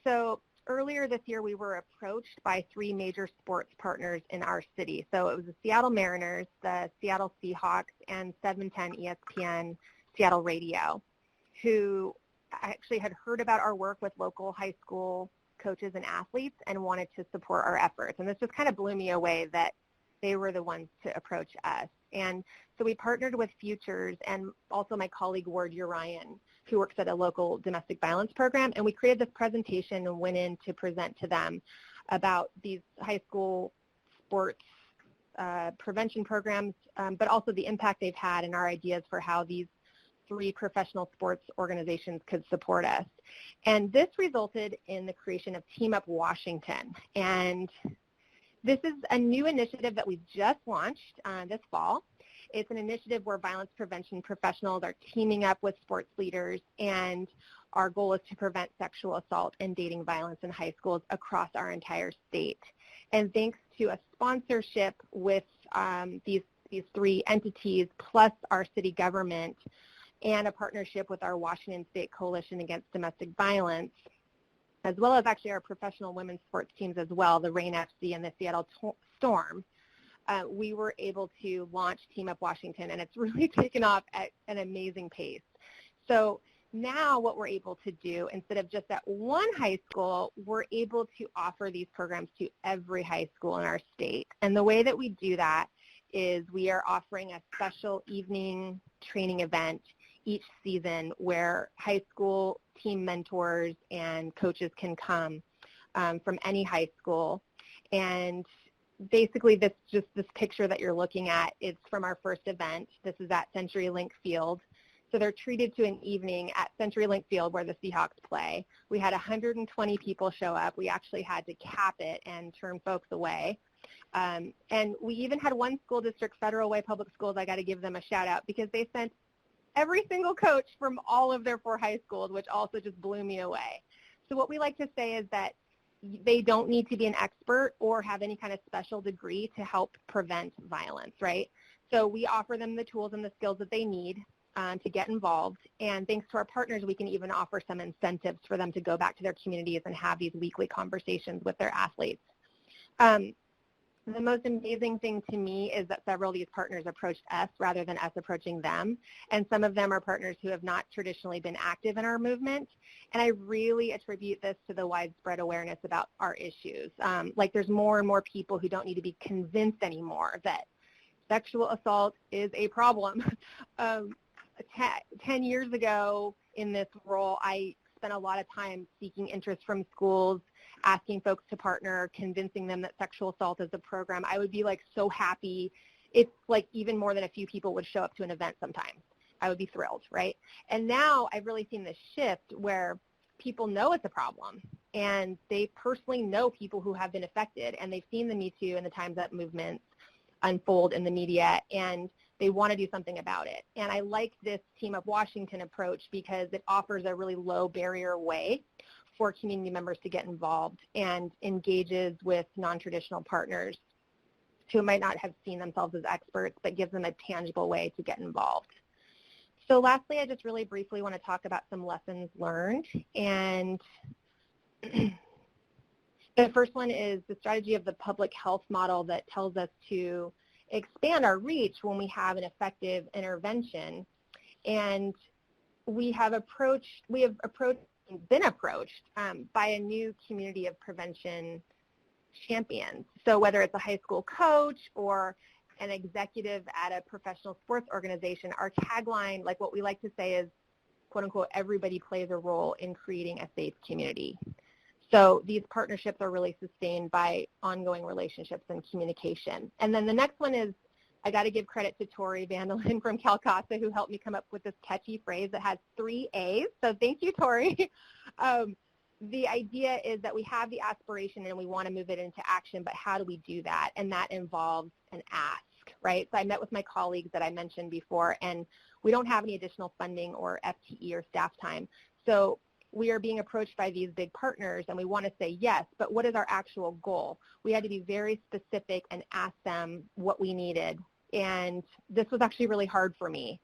So earlier this year, we were approached by 3 major sports partners in our city. So it was the Seattle Mariners, the Seattle Seahawks, and 710 ESPN Seattle Radio, who actually had heard about our work with local high school coaches and athletes and wanted to support our efforts. And this just kind of blew me away that they were the ones to approach us. And so we partnered with Futures and also my colleague Ward Urian, who works at a local domestic violence program, and we created this presentation and went in to present to them about these high school sports prevention programs, but also the impact they've had and our ideas for how these 3 professional sports organizations could support us. And this resulted in the creation of Team Up Washington. And this is a new initiative that we just launched this fall. It's an initiative where violence prevention professionals are teaming up with sports leaders, and our goal is to prevent sexual assault and dating violence in high schools across our entire state. And thanks to a sponsorship with these 3 entities, plus our city government, and a partnership with our Washington State Coalition Against Domestic Violence, as well as actually our professional women's sports teams as well, the Reign FC and the Seattle Storm, we were able to launch Team Up Washington, and it's really taken off at an amazing pace. So now what we're able to do, instead of just at one high school, we're able to offer these programs to every high school in our state. And the way that we do that is we are offering a special evening training event each season where high school team mentors and coaches can come from any high school. And basically this picture that you're looking at is from our first event. This is at CenturyLink Field. So they're treated to an evening at CenturyLink Field where the Seahawks play. We had 120 people show up. We actually had to cap it and turn folks away. And we even had one school district, Federal Way Public Schools, I got to give them a shout out because they sent every single coach from all of their 4 high schools, which also just blew me away. So what we like to say is that they don't need to be an expert or have any kind of special degree to help prevent violence, right? So we offer them the tools and the skills that they need to get involved. And thanks to our partners, we can even offer some incentives for them to go back to their communities and have these weekly conversations with their athletes. The most amazing thing to me is that several of these partners approached us rather than us approaching them. And some of them are partners who have not traditionally been active in our movement. And I really attribute this to the widespread awareness about our issues. Like there's more and more people who don't need to be convinced anymore that sexual assault is a problem. 10 years ago in this role, I spent a lot of time seeking interest from schools, asking folks to partner, convincing them that sexual assault is a program. I would be like so happy if like even more than a few people would show up to an event sometimes. I would be thrilled, right? And now I've really seen this shift where people know it's a problem and they personally know people who have been affected and they've seen the MeToo and the Time's Up movements unfold in the media and they want to do something about it. And I like this Team Up Washington approach because it offers a really low barrier way for community members to get involved and engages with non-traditional partners who might not have seen themselves as experts, but gives them a tangible way to get involved. So lastly, I just really briefly want to talk about some lessons learned. And the first one is the strategy of the public health model that tells us to expand our reach when we have an effective intervention. And we have been approached by a new community of prevention champions. So whether it's a high school coach or an executive at a professional sports organization, our tagline, like what we like to say is, quote unquote, everybody plays a role in creating a safe community. So these partnerships are really sustained by ongoing relationships and communication. And then the next one is, I got to give credit to Tori Vandelin from Calcasa who helped me come up with this catchy phrase that has 3 A's. So thank you, Tori. The idea is that we have the aspiration and we want to move it into action, but how do we do that? And that involves an ask, right? So I met with my colleagues that I mentioned before, and we don't have any additional funding or FTE or staff time. So we are being approached by these big partners and we want to say yes, but what is our actual goal? We had to be very specific and ask them what we needed. And this was actually really hard for me.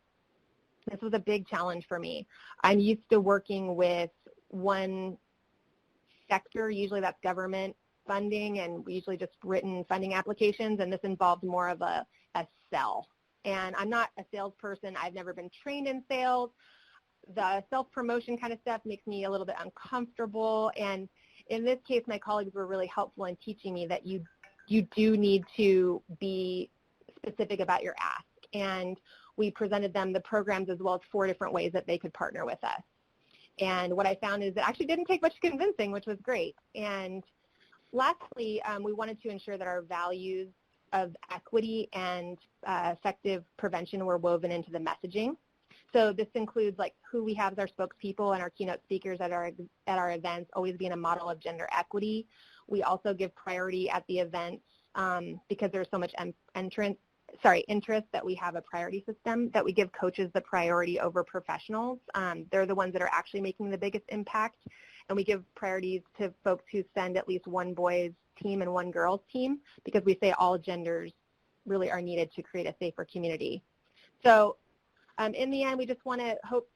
This was a big challenge for me. I'm used to working with one sector, usually that's government funding, and we usually just written funding applications, and this involved more of a sell. And I'm not a salesperson. I've never been trained in sales. The self-promotion kind of stuff makes me a little bit uncomfortable. And in this case, my colleagues were really helpful in teaching me that you do need to be specific about your ask. And we presented them the programs as well as 4 different ways that they could partner with us. And what I found is it actually didn't take much convincing, which was great. And lastly, we wanted to ensure that our values of equity and effective prevention were woven into the messaging. So this includes like who we have as our spokespeople and our keynote speakers at our events, always being a model of gender equity. We also give priority at the events because there's so much interest that we have a priority system that we give coaches the priority over professionals. They're the ones that are actually making the biggest impact. And we give priorities to folks who send at least 1 boys team and 1 girls team because we say all genders really are needed to create a safer community. So in the end, we just hope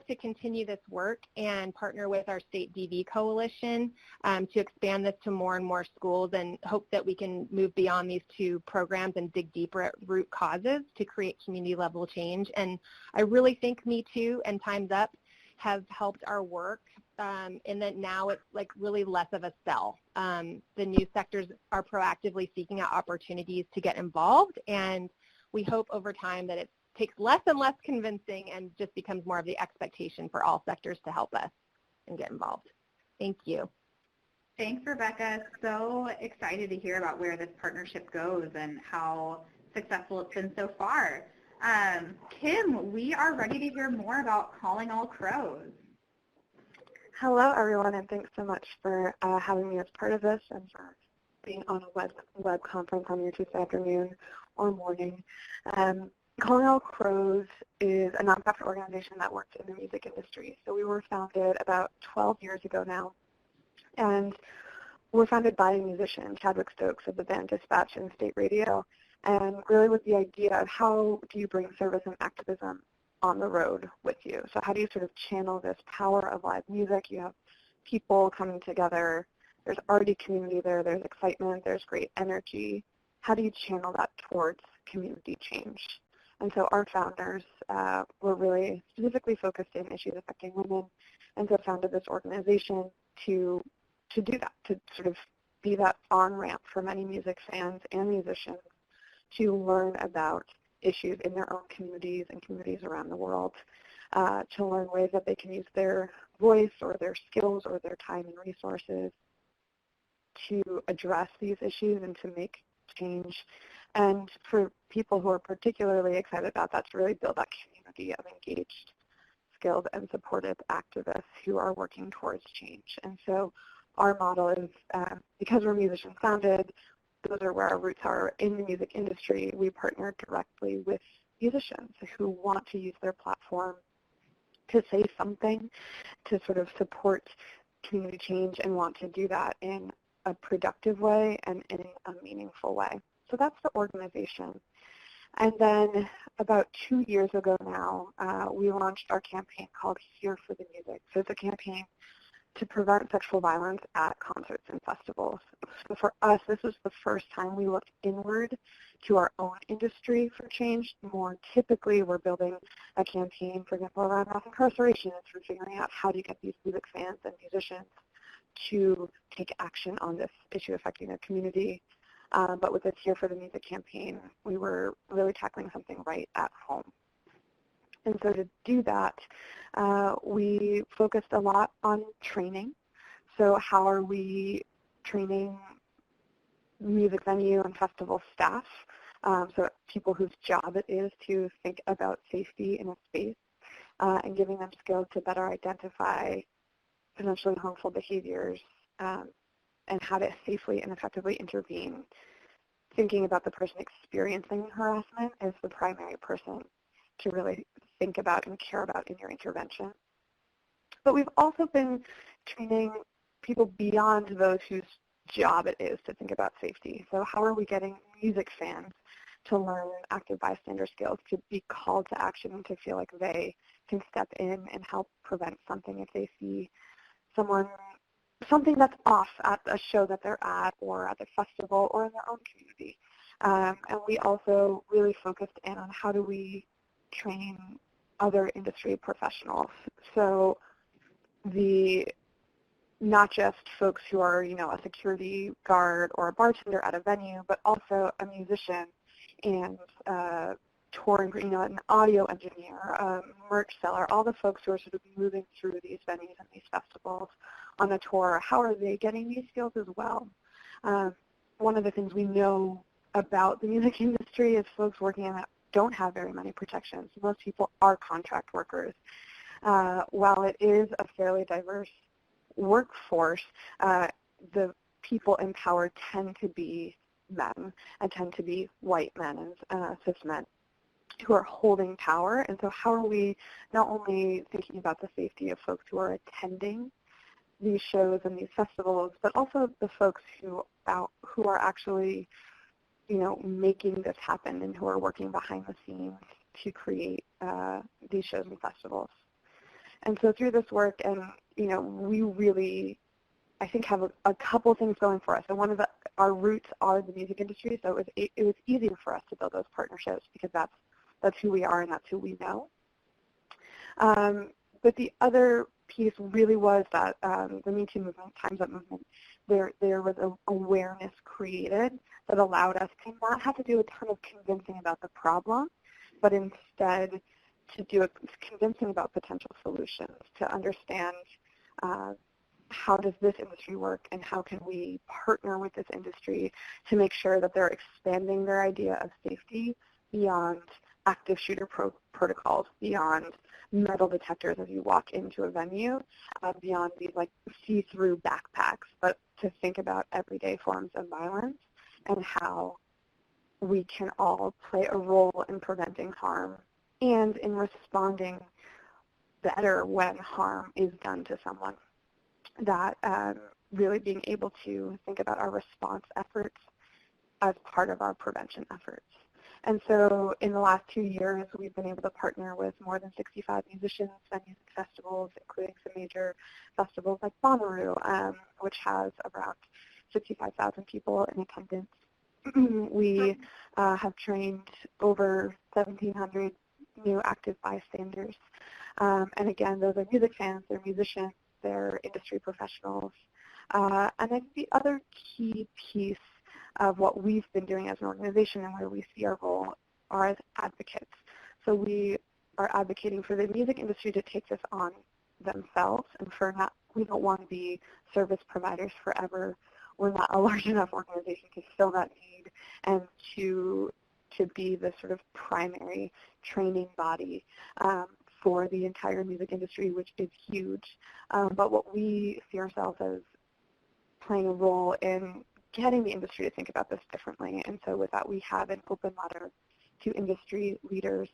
to continue this work and partner with our state DV coalition to expand this to more and more schools, and hope that we can move beyond these 2 programs and dig deeper at root causes to create community level change. And I really think MeToo and Time's Up have helped our work in that now it's like really less of a sell. The new sectors are proactively seeking out opportunities to get involved, and we hope over time that it takes less and less convincing and just becomes more of the expectation for all sectors to help us and get involved. Thank you. Thanks, Rebecca. So excited to hear about where this partnership goes and how successful it's been so far. Kim, we are ready to hear more about Calling All Crows. Hello, everyone, and thanks so much for having me as part of this and for being on a web conference on your Tuesday afternoon or morning. Calling All Crows is a nonprofit organization that works in the music industry. So we were founded about 12 years ago now, and we're founded by a musician, Chadwick Stokes of the band Dispatch and State Radio, and really with the idea of how do you bring service and activism on the road with you. So how do you sort of channel this power of live music? You have people coming together. There's already community there. There's excitement. There's great energy. How do you channel that towards community change? And so our founders were really specifically focused in issues affecting women, and so founded this organization to do that, to sort of be that on-ramp for many music fans and musicians to learn about issues in their own communities and communities around the world, to learn ways that they can use their voice or their skills or their time and resources to address these issues and to make change. And for people who are particularly excited about that, to really build that community of engaged, skilled, and supportive activists who are working towards change. And so our model is, because we're musician founded, those are where our roots are in the music industry. We partner directly with musicians who want to use their platform to say something, to sort of support community change, and want to do that in a productive way and in a meaningful way. So that's the organization. And then about 2 years ago now, we launched our campaign called Here for the Music. So it's a campaign to prevent sexual violence at concerts and festivals. So for us, this was the first time we looked inward to our own industry for change. More typically, we're building a campaign, for example, around mass incarceration, and through figuring out how do you get these music fans and musicians to take action on this issue affecting their community. But with this Here for the Music campaign, we were really tackling something right at home. And so to do that, we focused a lot on training. So how are we training music venue and festival staff, so people whose job it is to think about safety in a space, and giving them skills to better identify potentially harmful behaviors, and how to safely and effectively intervene. Thinking about the person experiencing harassment as the primary person to really think about and care about in your intervention. But we've also been training people beyond those whose job it is to think about safety. So how are we getting music fans to learn active bystander skills, to be called to action, and to feel like they can step in and help prevent something if they see something that's off at a show that they're at, or at the festival, or in their own community. And we also really focused in on how do we train other industry professionals. So not just folks who are, a security guard or a bartender at a venue, but also a musician and touring, an audio engineer, a merch seller, all the folks who are sort of moving through these venues and these festivals on a tour. How are they getting these skills as well? One of the things we know about the music industry is folks working in it don't have very many protections. Most people are contract workers. While it is a fairly diverse workforce, the people in power tend to be men, and tend to be white men and cis men who are holding power. And so how are we not only thinking about the safety of folks who are attending these shows and these festivals, but also the folks who are actually, making this happen and who are working behind the scenes to create these shows and festivals. And so through this work, and we really, I think, have a couple things going for us. And one of our roots are the music industry, so it was easy for us to build those partnerships because that's who we are and that's who we know. But the other piece really was that the MeToo movement, Time's Up movement, there was an awareness created that allowed us to not have to do a ton of convincing about the problem, but instead to do convincing about potential solutions, to understand how does this industry work and how can we partner with this industry to make sure that they're expanding their idea of safety beyond active shooter protocols, beyond metal detectors as you walk into a venue, beyond these see-through backpacks, but to think about everyday forms of violence and how we can all play a role in preventing harm and in responding better when harm is done to someone. That really being able to think about our response efforts as part of our prevention efforts. And so in the last 2 years, we've been able to partner with more than 65 musicians, venues, and festivals, including some major festivals like Bonnaroo, which has around 65,000 people in attendance. We have trained over 1,700 new active bystanders. And again, those are music fans, they're musicians, they're industry professionals. And I think the other key piece of what we've been doing as an organization and where we see our role are as advocates. So we are advocating for the music industry to take this on themselves, and we don't want to be service providers forever. We're not a large enough organization to fill that need and to be the sort of primary training body for the entire music industry, which is huge. But what we see ourselves as playing a role in getting the industry to think about this differently. And so with that, we have an open letter to industry leaders.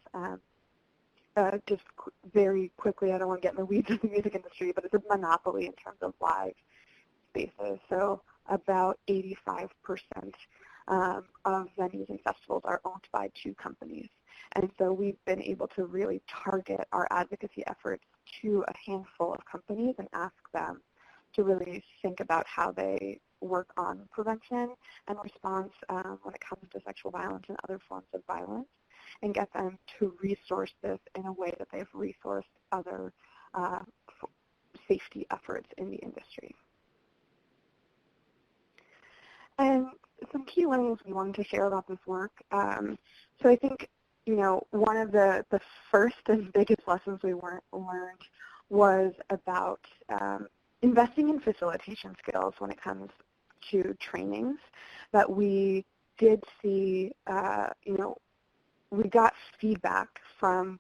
Just very quickly, I don't want to get in the weeds of the music industry, but it's a monopoly in terms of live spaces. So about 85% of venues and festivals are owned by 2 companies. And so we've been able to really target our advocacy efforts to a handful of companies and ask them to really think about how they work on prevention and response when it comes to sexual violence and other forms of violence, and get them to resource this in a way that they've resourced other safety efforts in the industry. And some key learnings we wanted to share about this work. So I think, one of the first and biggest lessons we learned was about investing in facilitation skills when it comes to trainings. That we did see, we got feedback from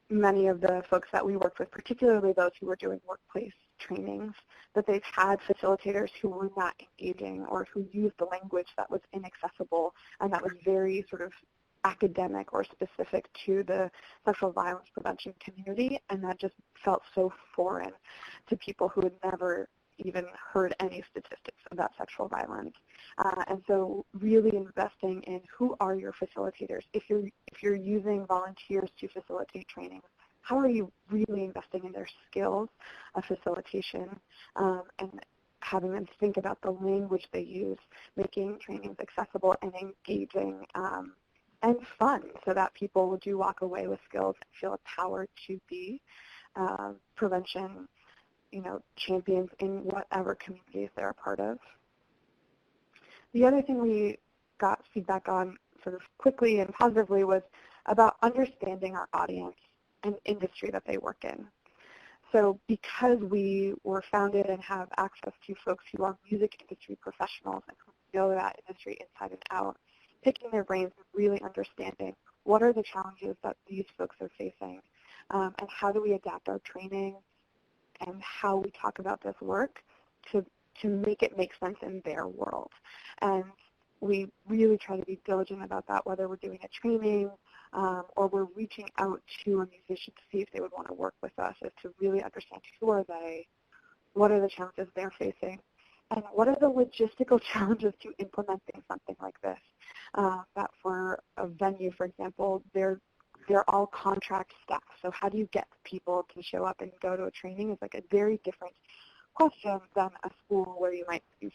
many of the folks that we worked with, particularly those who were doing workplace trainings, that they've had facilitators who were not engaging or who used the language that was inaccessible and that was very sort of academic or specific to the sexual violence prevention community, and that just felt so foreign to people who had never even heard any statistics about sexual violence. And so really investing in who are your facilitators. If you're using volunteers to facilitate trainings, how are you really investing in their skills of facilitation and having them think about the language they use, making trainings accessible and engaging and fun so that people do walk away with skills and feel empowered to be prevention champions in whatever communities they're a part of. The other thing we got feedback on sort of quickly and positively was about understanding our audience and industry that they work in. So because we were founded and have access to folks who are music industry professionals and who know that industry inside and out, picking their brains and really understanding what are the challenges that these folks are facing and how do we adapt our training and how we talk about this work to make it make sense in their world. And we really try to be diligent about that, whether we're doing a training or we're reaching out to a musician to see if they would want to work with us, is to really understand who are they, what are the challenges they're facing, and what are the logistical challenges to implementing something like this. That for a venue, for example, they're all contract staff. So how do you get people to show up and go to a training is like a very different question than a school where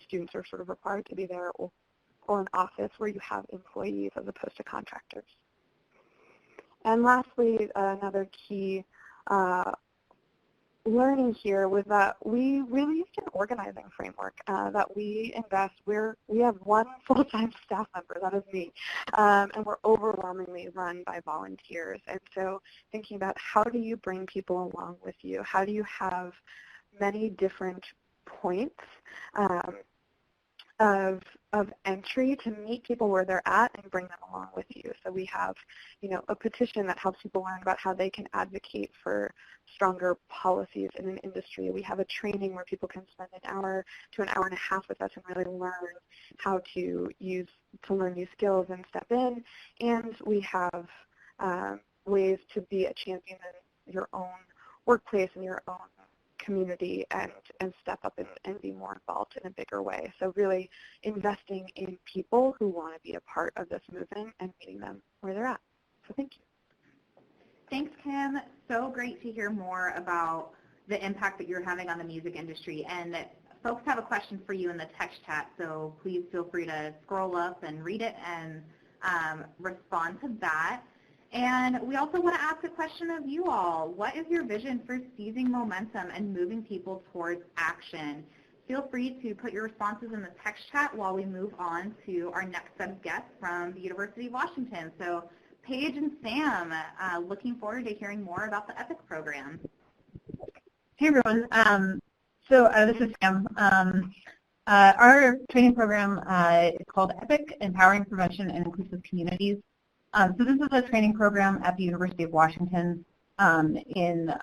students are sort of required to be there, or an office where you have employees as opposed to contractors. And lastly, another key learning here was that we really used an organizing framework that we invest. We have one full-time staff member, that is me, and we're overwhelmingly run by volunteers. And so thinking about how do you bring people along with you? How do you have many different points of entry to meet people where they're at and bring them along with you. So we have, a petition that helps people learn about how they can advocate for stronger policies in an industry. We have a training where people can spend an hour to an hour and a half with us and really learn how to learn new skills and step in. And we have ways to be a champion in your own workplace and your own community and step up and be more involved in a bigger way. So really investing in people who want to be a part of this movement and meeting them where they're at. So thank you. Thanks, Kim. So great to hear more about the impact that you're having on the music industry. And folks have a question for you in the text chat, so please feel free to scroll up and read it and respond to that. And we also want to ask a question of you all. What is your vision for seizing momentum and moving people towards action? Feel free to put your responses in the text chat while we move on to our next set of guests from the University of Washington. So Paige and Sam, looking forward to hearing more about the EPIC program. Hey everyone. This is Sam. Our training program is called EPIC, Empowering Prevention and Inclusive Communities. So this is a training program at the University of Washington out in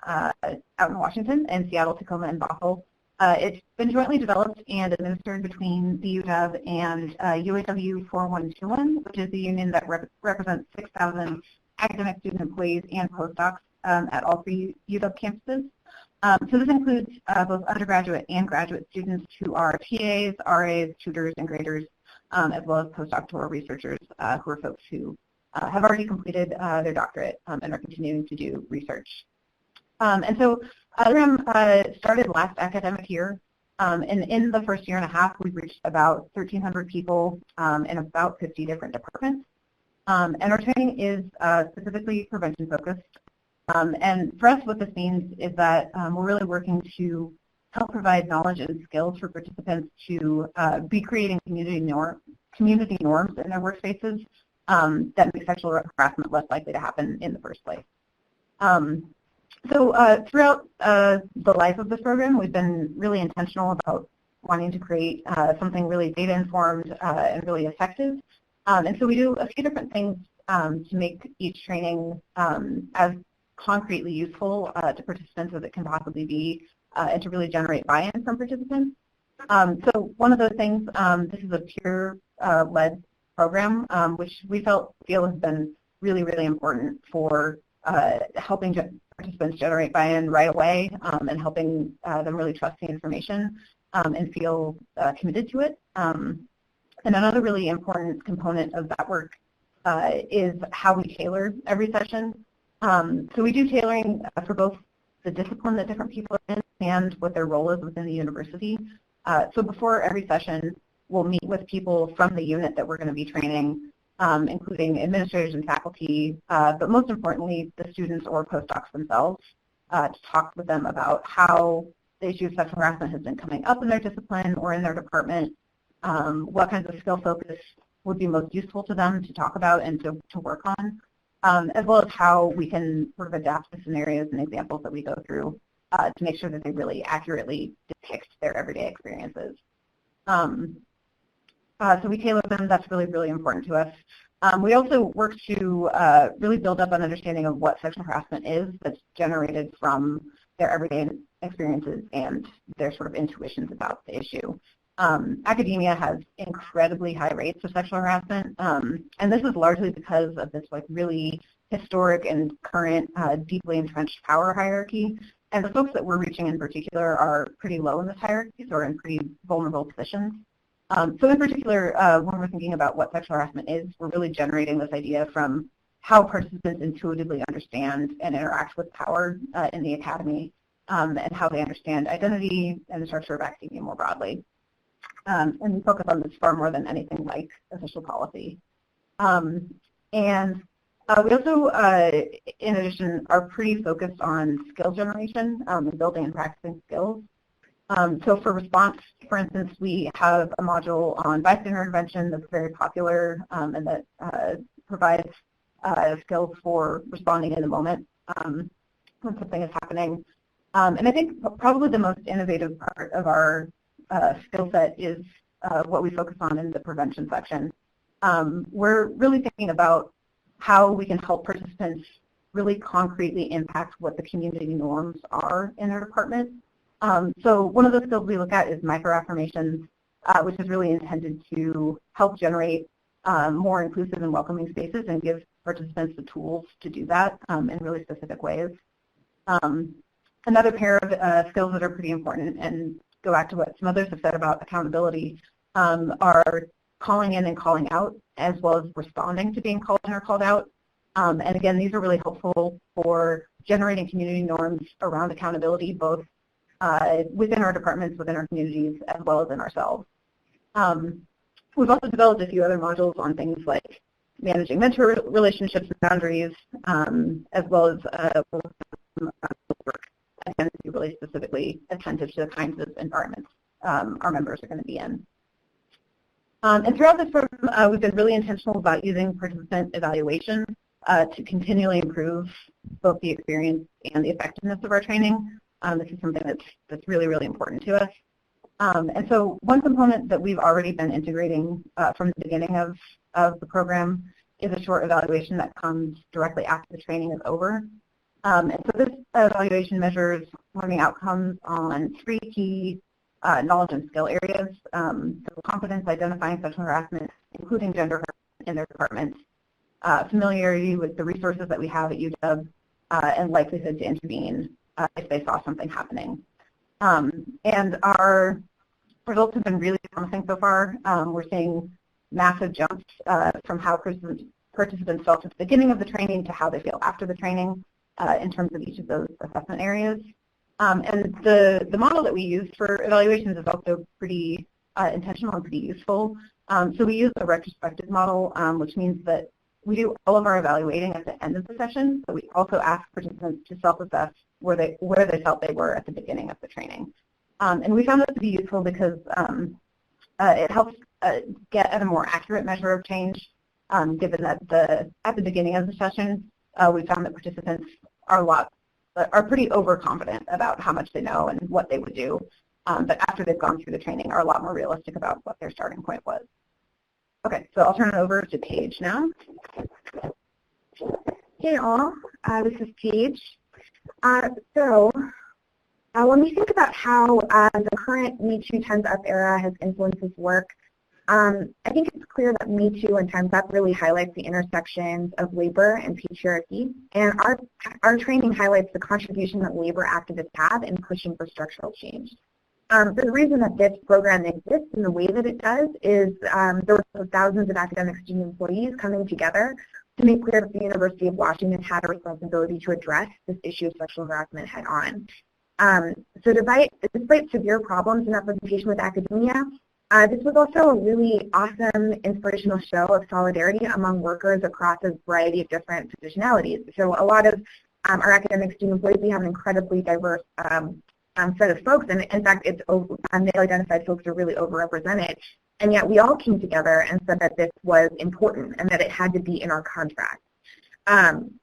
Washington, in Seattle, Tacoma, and Bothell. It's been jointly developed and administered between the UW and UAW 4121, which is the union that represents 6,000 academic student employees and postdocs at all three UW campuses. So this includes both undergraduate and graduate students who are TAs, RAs, tutors, and graders, as well as postdoctoral researchers who are folks who have already completed their doctorate and are continuing to do research. And so the program started last academic year, and in the first year and a half, we've reached about 1,300 people in about 50 different departments. And our training is specifically prevention-focused. And for us, what this means is that we're really working to help provide knowledge and skills for participants to be creating community norms in their workspaces that make sexual harassment less likely to happen in the first place. So throughout the life of this program, we've been really intentional about wanting to create something really data-informed and really effective. And so we do a few different things to make each training as concretely useful to participants as it can possibly be and to really generate buy-in from participants. So one of those things, this is a peer-led program, which we feel has been really, really important for helping participants generate buy-in right away and helping them really trust the information and feel committed to it. And another really important component of that work is how we tailor every session. So we do tailoring for both the discipline that different people are in and what their role is within the university. So before every session, we'll meet with people from the unit that we're going to be training, including administrators and faculty, but most importantly, the students or postdocs themselves, to talk with them about how the issue of sexual harassment has been coming up in their discipline or in their department, what kinds of skill focus would be most useful to them to talk about and to work on, as well as how we can sort of adapt the scenarios and examples that we go through to make sure that they really accurately depict their everyday experiences. So we tailor them. That's really, really important to us. We also work to really build up an understanding of what sexual harassment is that's generated from their everyday experiences and their sort of intuitions about the issue. Academia has incredibly high rates of sexual harassment, and this is largely because of this like really historic and current deeply entrenched power hierarchy. And the folks that we're reaching in particular are pretty low in this hierarchy or in pretty vulnerable positions. So in particular, when we're thinking about what sexual harassment is, we're really generating this idea from how participants intuitively understand and interact with power in the academy and how they understand identity and the structure of academia more broadly. And we focus on this far more than anything like official policy. And we also, in addition, are pretty focused on skill generation and building and practicing skills. So for response, for instance, we have a module on bystander intervention that's very popular and that provides skills for responding in the moment when something is happening. And I think probably the most innovative part of our skill set is what we focus on in the prevention section. We're really thinking about how we can help participants really concretely impact what the community norms are in their department. So one of the skills we look at is microaffirmations, which is really intended to help generate more inclusive and welcoming spaces and give participants the tools to do that in really specific ways. Another pair of skills that are pretty important, and go back to what some others have said about accountability, are calling in and calling out, as well as responding to being called in or called out. And again, these are really helpful for generating community norms around accountability, both within our departments, within our communities, as well as in ourselves. We've also developed a few other modules on things like managing mentor relationships and boundaries, as well as work, again, to be really specifically attentive to the kinds of environments our members are going to be in. And throughout this program, we've been really intentional about using participant evaluation to continually improve both the experience and the effectiveness of our training. This is something that's really, really important to us. And so one component that we've already been integrating from the beginning of the program is a short evaluation that comes directly after the training is over. And so this evaluation measures learning outcomes on 3 key knowledge and skill areas: so competence identifying sexual harassment, including gender harassment in their departments, familiarity with the resources that we have at UW, and likelihood to intervene if they saw something happening. And our results have been really promising so far. We're seeing massive jumps from how participants felt at the beginning of the training to how they feel after the training in terms of each of those assessment areas. And the model that we use for evaluations is also pretty intentional and pretty useful. So we use a retrospective model, which means that we do all of our evaluating at the end of the session, but we also ask participants to self-assess where they felt they were at the beginning of the training. And we found that to be useful because it helps get at a more accurate measure of change, given that at the beginning of the session, we found that participants are pretty overconfident about how much they know and what they would do, but after they've gone through the training are a lot more realistic about what their starting point was. Okay, so I'll turn it over to Paige now. Hey all, this is Paige. So when we think about how the current MeToo Time's Up era has influenced this work, I think it's clear that MeToo and Time's Up really highlights the intersections of labor and patriarchy, and our training highlights the contribution that labor activists have in pushing for structural change. The reason that this program exists in the way that it does is there were thousands of academic student employees coming together to make clear that the University of Washington had a responsibility to address this issue of sexual harassment head on. So despite severe problems in representation with academia, this was also a really awesome, inspirational show of solidarity among workers across a variety of different positionalities. So a lot of our academic student employees, we have an incredibly diverse set of folks, and in fact, male-identified folks are really overrepresented. And yet we all came together and said that this was important and that it had to be in our contract. And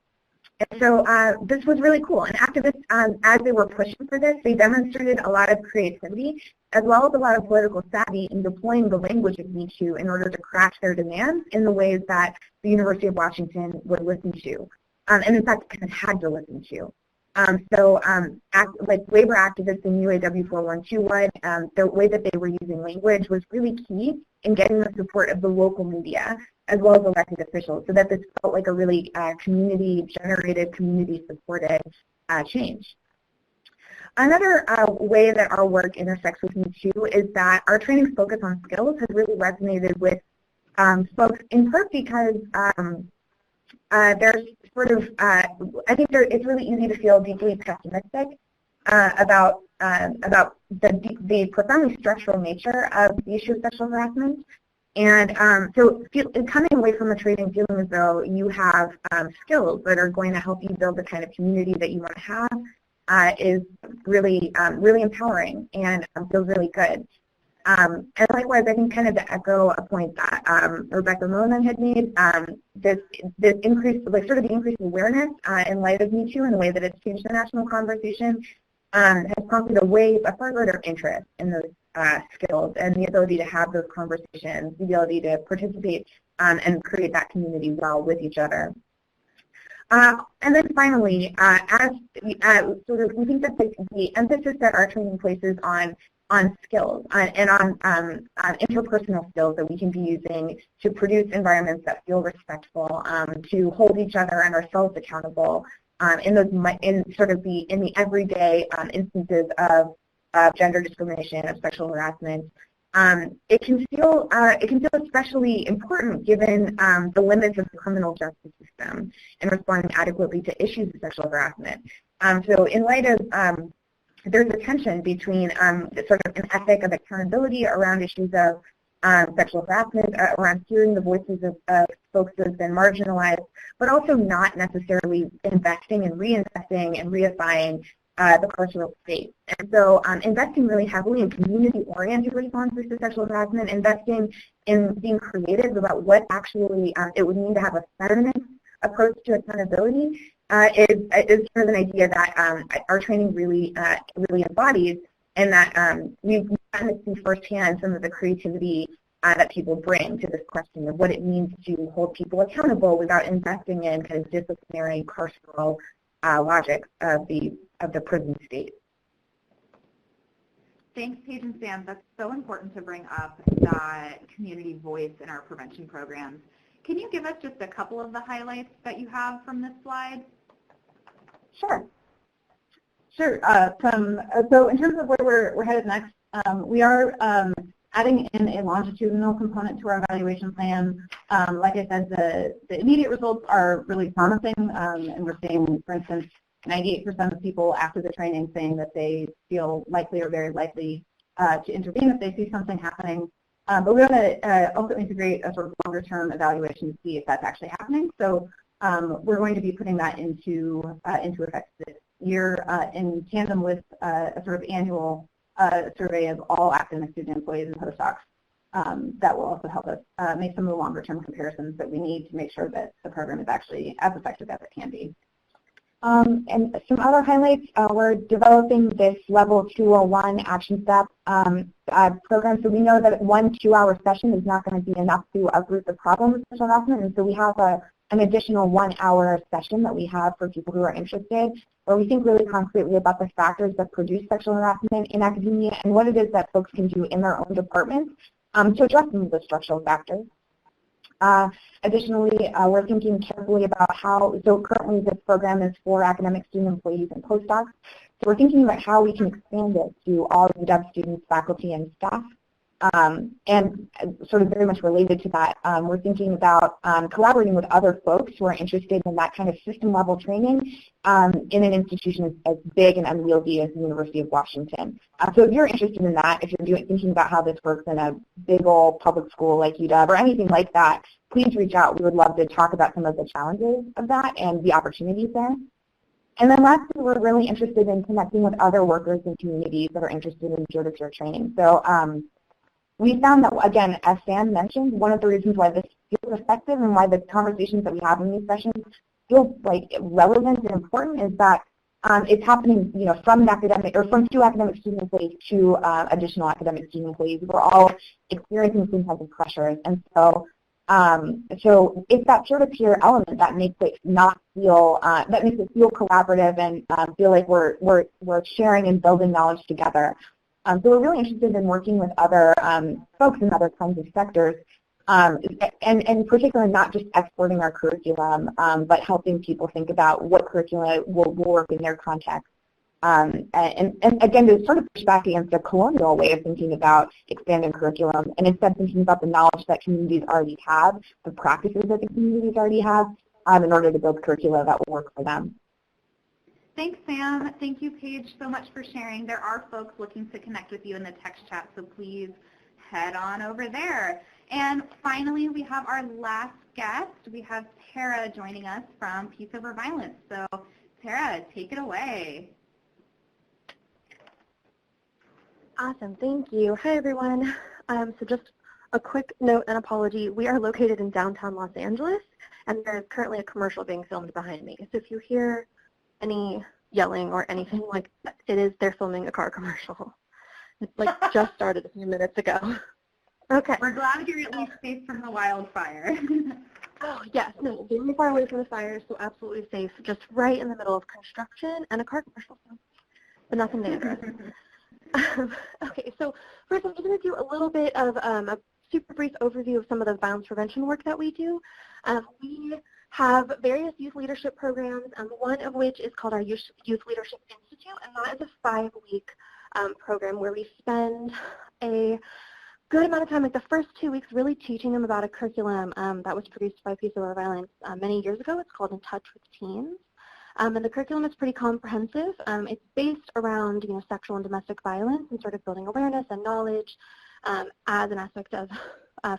so this was really cool. And activists, as they were pushing for this, they demonstrated a lot of creativity as well as a lot of political savvy in deploying the language of MeToo in order to craft their demands in the ways that the University of Washington would listen to, and in fact kind of had to listen to. Like labor activists in UAW 412 the way that they were using language was really key in getting the support of the local media as well as elected officials, so that this felt like a really community-generated, community-supported change. Another way that our work intersects with MeToo is that our training's focus on skills has really resonated with folks, in part because there's sort of, I think it's really easy to feel deeply pessimistic about the profoundly structural nature of the issue of sexual harassment. And so coming away from the training feeling as though you have skills that are going to help you build the kind of community that you want to have is really, really empowering and feels really good. And likewise, I think kind of to echo a point that Rebecca Monan had made, this increase, like sort of the increased awareness in light of MeToo and the way that it's changed the national conversation has prompted a far greater interest in those skills and the ability to have those conversations, the ability to participate and create that community well with each other. And then finally, we think that the emphasis that our training places on skills and on interpersonal skills that we can be using to produce environments that feel respectful, to hold each other and ourselves accountable in the everyday instances of gender discrimination, of sexual harassment. It can feel especially important given the limits of the criminal justice system in responding adequately to issues of sexual harassment. So in light of there's a tension between sort of an ethic of accountability around issues of sexual harassment, around hearing the voices of folks who have been marginalized, but also not necessarily investing and reinvesting and reifying the carceral state. And so investing really heavily in community-oriented responses to sexual harassment, investing in being creative about what actually it would mean to have a feminist approach to accountability is sort of an idea that our training really embodies, and that we've gotten to see firsthand some of the creativity that people bring to this question of what it means to hold people accountable without investing in kind of disciplinary carceral logic of the prison state. Thanks, Paige and Sam. That's so important to bring up that community voice in our prevention programs. Can you give us just a couple of the highlights that you have from this slide? Sure. Sure. So in terms of where we're headed next, we are adding in a longitudinal component to our evaluation plan. Like I said, the immediate results are really promising, and we're seeing, for instance, 98% of people after the training saying that they feel likely or very likely to intervene if they see something happening. But we want to also integrate a sort of longer-term evaluation to see if that's actually happening. So we're going to be putting that into effect this year in tandem with a sort of annual survey of all academic student employees and postdocs. That will also help us make some of the longer-term comparisons that we need to make sure that the program is actually as effective as it can be. And some other highlights, we're developing this Level 201 action step program. So we know that one 2-hour session is not going to be enough to uproot the problem of sexual harassment, and so we have an additional 1-hour session that we have for people who are interested, where we think really concretely about the factors that produce sexual harassment in academia and what it is that folks can do in their own departments to address some of the structural factors. Additionally, we're thinking carefully about so currently this program is for academic student employees and postdocs. So we're thinking about how we can expand it to all UW students, faculty, and staff. And sort of very much related to that, we're thinking about collaborating with other folks who are interested in that kind of system-level training in an institution as big and unwieldy as the University of Washington. So if you're interested in that, if you're thinking about how this works in a big old public school like UW or anything like that, please reach out. We would love to talk about some of the challenges of that and the opportunities there. And then lastly, we're really interested in connecting with other workers and communities that are interested in peer-to-peer training. So we found that, again, as Sam mentioned, one of the reasons why this feels effective and why the conversations that we have in these sessions feel like relevant and important is that it's happening, from an academic or from 2 academic student employees to additional academic student employees. We're all experiencing some type of pressures, and so it's that peer-to-peer element that makes it feel collaborative and feel like we're sharing and building knowledge together. So we're really interested in working with other folks in other kinds of sectors, and particularly not just exporting our curriculum, but helping people think about what curricula will work in their context. And again, to sort of push back against the colonial way of thinking about expanding curriculum, and instead thinking about the knowledge that communities already have, the practices that the communities already have, in order to build curricula that will work for them. Thanks, Sam. Thank you, Paige, so much for sharing. There are folks looking to connect with you in the text chat, so please head on over there. And finally, we have our last guest. We have Tara joining us from Peace Over Violence. So, Tara, take it away. Awesome. Thank you. Hi, everyone. So just a quick note and apology. We are located in downtown Los Angeles, and there is currently a commercial being filmed behind me. So if you hear any yelling or anything like that, they're filming a car commercial. It just started a few minutes ago. Okay. We're glad you're at least safe from the wildfire. Oh, yes. No, very far away from the fire, so absolutely safe. Just right in the middle of construction and a car commercial, but nothing dangerous. Okay, so first I'm just going to do a little bit of a super brief overview of some of the violence prevention work that we do. We have various youth leadership programs, one of which is called our Youth Leadership Institute, and that is a 5-week program where we spend a good amount of time, like the first 2 weeks, really teaching them about a curriculum that was produced by Peace Over Violence many years ago. It's called In Touch with Teens. And the curriculum is pretty comprehensive. It's based around, sexual and domestic violence and sort of building awareness and knowledge as an aspect of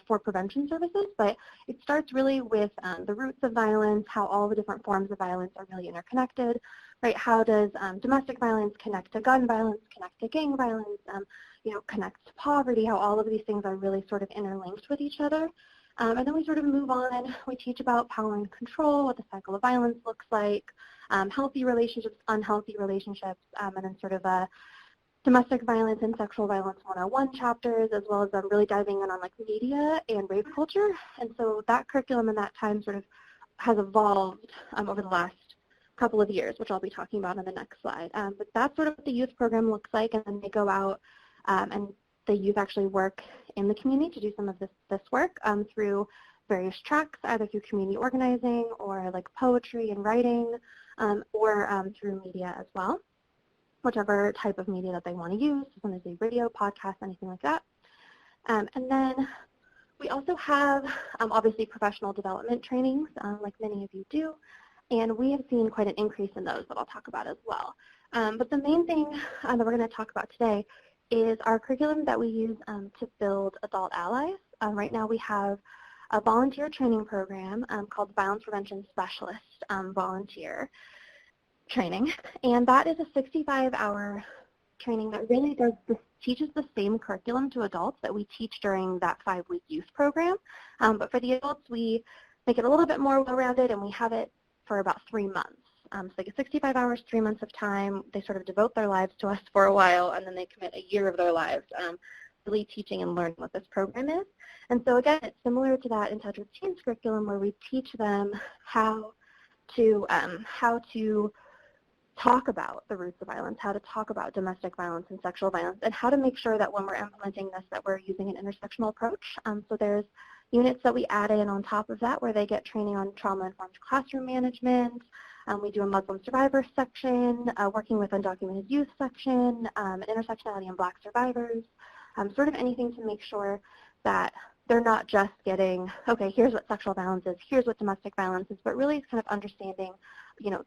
for prevention services. But it starts really with the roots of violence, how all the different forms of violence are really interconnected, right? How does domestic violence connect to gun violence, connect to gang violence, connect to poverty, how all of these things are really sort of interlinked with each other. And then we sort of move on. We teach about power and control, what the cycle of violence looks like, healthy relationships, unhealthy relationships, and then sort of domestic violence and sexual violence 101 chapters, as well as really diving in on like media and rape culture. And so that curriculum in that time sort of has evolved over the last couple of years, which I'll be talking about on the next slide. But that's sort of what the youth program looks like, and then they go out and the youth actually work in the community to do some of this work through various tracks, either through community organizing or like poetry and writing, or through media as well, whichever type of media that they want to use, whether it's radio, podcast, anything like that. And then we also have obviously professional development trainings, like many of you do, and we have seen quite an increase in those that I'll talk about as well. But the main thing that we're going to talk about today is our curriculum that we use to build adult allies. Right now we have a volunteer training program called Violence Prevention Specialist Volunteer Training, and that is a 65-hour training that really teaches the same curriculum to adults that we teach during that 5-week youth program. But for the adults, we make it a little bit more well-rounded, and we have it for about 3 months. So they get 65 hours, 3 months of time. They sort of devote their lives to us for a while, and then they commit a year of their lives really teaching and learning what this program is. And so again, it's similar to that In Touch with Teens curriculum, where we teach them how to talk about the roots of violence, how to talk about domestic violence and sexual violence, and how to make sure that when we're implementing this that we're using an intersectional approach. So there's units that we add in on top of that where they get training on trauma-informed classroom management. We do a Muslim survivor section, working with undocumented youth section, intersectionality and Black survivors, sort of anything to make sure that they're not just getting, okay, here's what sexual violence is, here's what domestic violence is, but really kind of understanding,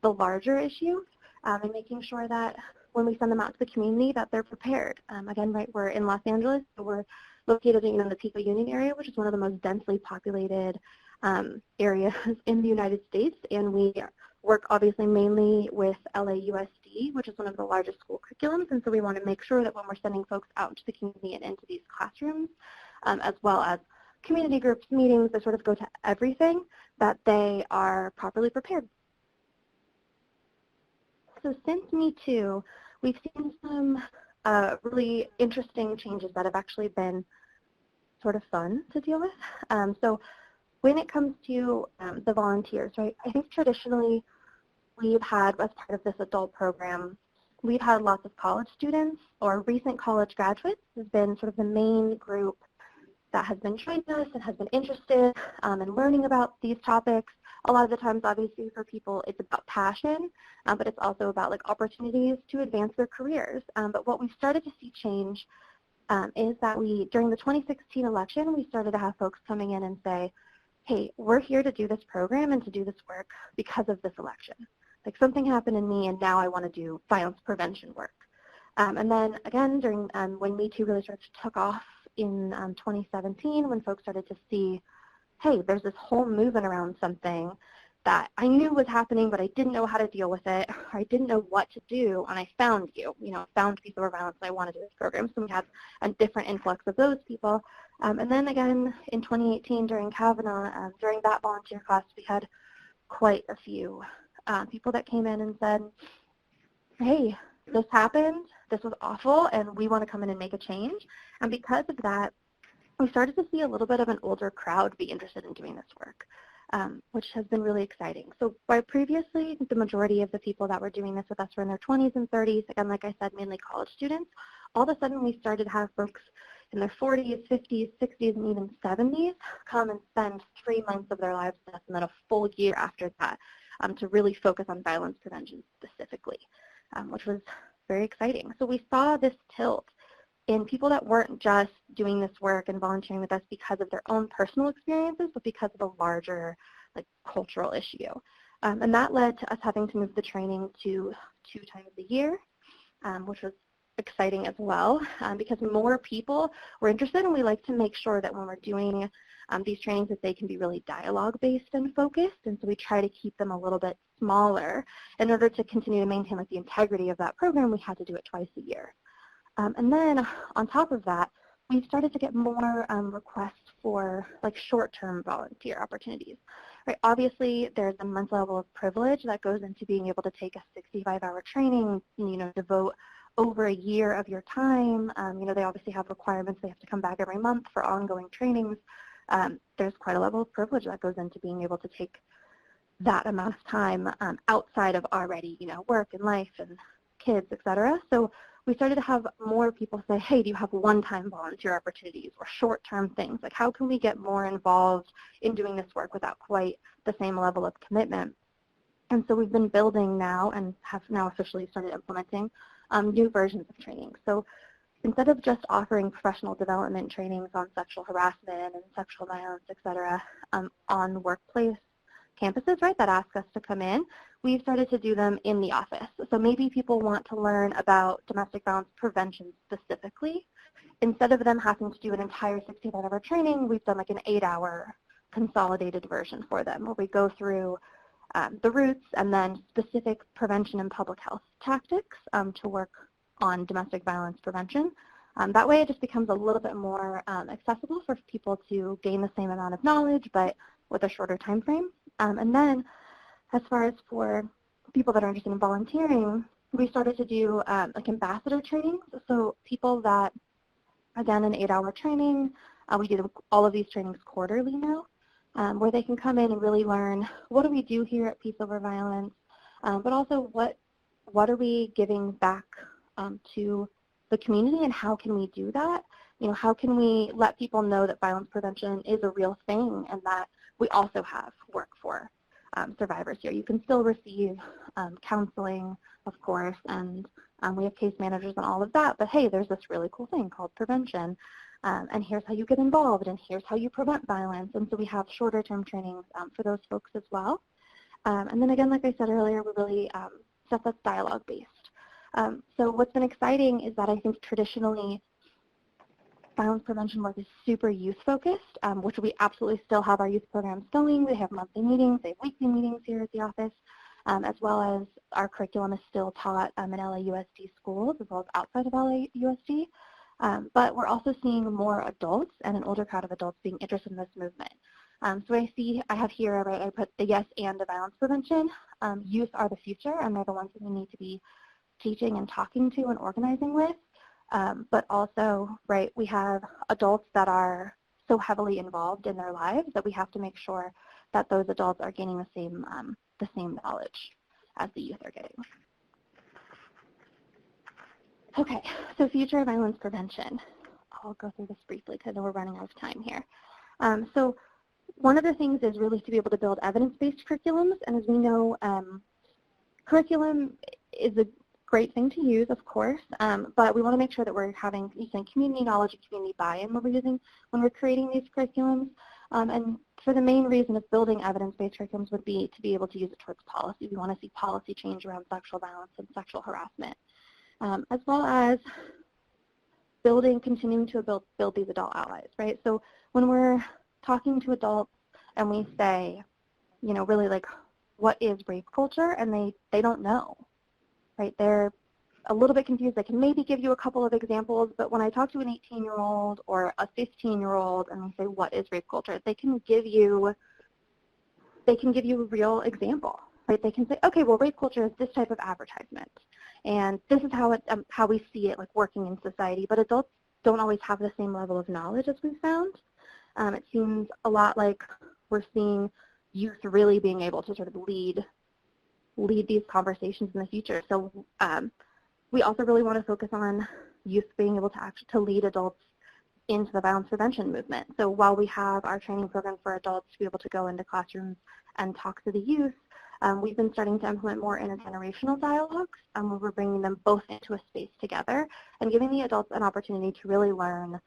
the larger issue and making sure that when we send them out to the community that they're prepared. Again, right, we're in Los Angeles, so we're located in the Pico Union area, which is one of the most densely populated areas in the United States, and we work obviously mainly with LAUSD, which is one of the largest school curriculums, and so we want to make sure that when we're sending folks out into the community and into these classrooms, as well as community groups, meetings that sort of go to everything, that they are properly prepared. So since MeToo, we've seen some really interesting changes that have actually been sort of fun to deal with. So when it comes to the volunteers, right, I think traditionally we've had, as part of this adult program, we've had lots of college students or recent college graduates has been sort of the main group that has been joining us and has been interested in learning about these topics. A lot of the times, obviously, for people, it's about passion, but it's also about like opportunities to advance their careers. But what we've started to see change is that during the 2016 election, we started to have folks coming in and say, hey, we're here to do this program and to do this work because of this election. Like something happened in me and now I want to do violence prevention work. And then again, during when MeToo really sort of took off in 2017, when folks started to see, hey, there's this whole movement around something that I knew was happening, but I didn't know how to deal with it, or I didn't know what to do, and I found you, found Peace Over Violence, and I want to do this program. So we had a different influx of those people. And then again, in 2018, during Kavanaugh, during that volunteer class, we had quite a few people that came in and said, hey, this happened. this was awful and we want to come in and make a change. And because of that, we started to see a little bit of an older crowd be interested in doing this work, which has been really exciting. So while previously the majority of the people that were doing this with us were in their 20s and 30s, again, like I said, mainly college students, all of a sudden we started to have folks in their 40s, 50s, 60s, and even 70s come and spend 3 months of their lives with us and then a full year after that to really focus on violence prevention specifically, which was very exciting. So we saw this tilt in people that weren't just doing this work and volunteering with us because of their own personal experiences, but because of a larger cultural issue. And that led to us having to move the training to 2 times a year, which was exciting as well, because more people were interested, and we like to make sure that when we're doing these trainings that they can be really dialogue-based and focused, and so we try to keep them a little bit smaller. In order to continue to maintain the integrity of that program, we had to do it twice a year. And then on top of that, we started to get more requests for short-term volunteer opportunities. Right? Obviously, there's an immense level of privilege that goes into being able to take a 65-hour training, devote over a year of your time. They obviously have requirements. They have to come back every month for ongoing trainings. There's quite a level of privilege that goes into being able to take that amount of time outside of already, work and life and kids, et cetera. So we started to have more people say, hey, do you have one-time volunteer opportunities or short-term things? How can we get more involved in doing this work without quite the same level of commitment? And so we've been building now and have now officially started implementing new versions of training. So instead of just offering professional development trainings on sexual harassment and sexual violence, et cetera, on workplace campuses, right, that ask us to come in, we've started to do them in the office. So maybe people want to learn about domestic violence prevention specifically. Instead of them having to do an entire 16-hour training, we've done an 8-hour consolidated version for them where we go through the roots and then specific prevention and public health tactics to work on domestic violence prevention. That way it just becomes a little bit more accessible for people to gain the same amount of knowledge but with a shorter time frame. And then as far as for people that are interested in volunteering, we started to do ambassador trainings. So people that, again, an 8-hour training, we do all of these trainings quarterly now, where they can come in and really learn what do we do here at Peace Over Violence, but also what are we giving back to the community and how can we do that? How can we let people know that violence prevention is a real thing and that we also have work for survivors here. You can still receive counseling, of course, and we have case managers and all of that, but hey, there's this really cool thing called prevention, and here's how you get involved, and here's how you prevent violence, and so we have shorter term trainings for those folks as well. And then again, like I said earlier, we're really stuff that's dialogue based. So what's been exciting is that I think traditionally violence prevention work is super youth-focused, which we absolutely still have our youth programs going. They have monthly meetings, they have weekly meetings here at the office, as well as our curriculum is still taught in LAUSD schools as well as outside of LAUSD. But we're also seeing more adults and an older crowd of adults being interested in this movement. So I have here, right, I put the yes and the violence prevention. Youth are the future, and they're the ones that we need to be teaching and talking to and organizing with. But also, right, we have adults that are so heavily involved in their lives that we have to make sure that those adults are gaining the same knowledge as the youth are getting. Okay, so future violence prevention. I'll go through this briefly because I know we're running out of time here. So one of the things is really to be able to build evidence-based curriculums, and as we know, curriculum is a great thing to use, of course, but we want to make sure that we're using community knowledge and community buy-in when we're creating these curriculums. And for the main reason of building evidence-based curriculums would be to be able to use it towards policy. We want to see policy change around sexual violence and sexual harassment, as well as continuing to build these adult allies, right? So when we're talking to adults and we say, really what is rape culture, and they don't know. Right, they're a little bit confused. They can maybe give you a couple of examples, but when I talk to an 18-year-old or a 15-year-old and we say, what is rape culture, they can give you a real example. right? They can say, okay, well, rape culture is this type of advertisement, and this is how we see it, like, working in society. But adults don't always have the same level of knowledge as we've found. It seems a lot like we're seeing youth really being able to sort of lead these conversations in the future. So we also really want to focus on youth being able to lead adults into the violence prevention movement. So while we have our training program for adults to be able to go into classrooms and talk to the youth, we've been starting to implement more intergenerational dialogues where we're bringing them both into a space together and giving the adults an opportunity to really learn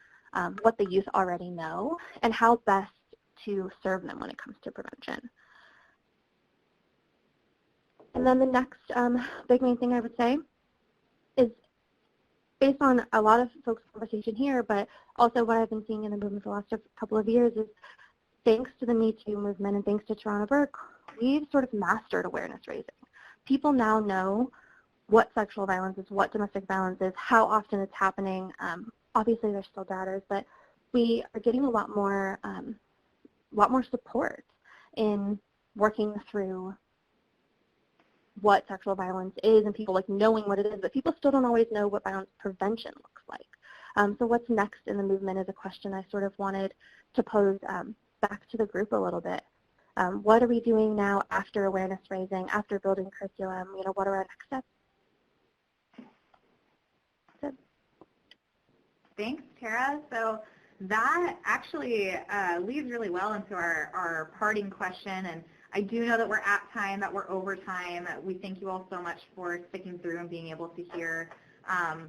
what the youth already know and how best to serve them when it comes to prevention. And then the next big main thing I would say is, based on a lot of folks' conversation here, but also what I've been seeing in the movement for the last couple of years, is thanks to the MeToo movement and thanks to Tarana Burke, we've sort of mastered awareness raising. People now know what sexual violence is, what domestic violence is, how often it's happening. Obviously, there's still data, but we are getting a lot more support in working through what sexual violence is and people like knowing what it is, but people still don't always know what violence prevention looks like. So what's next in the movement is a question I sort of wanted to pose back to the group a little bit. What are we doing now after awareness raising, after building curriculum? You know, what are our next steps? Good. Thanks, Tara. So that actually leads really well into our parting question. And I do know that we're at time, that we're over time. We thank you all so much for sticking through and being able to hear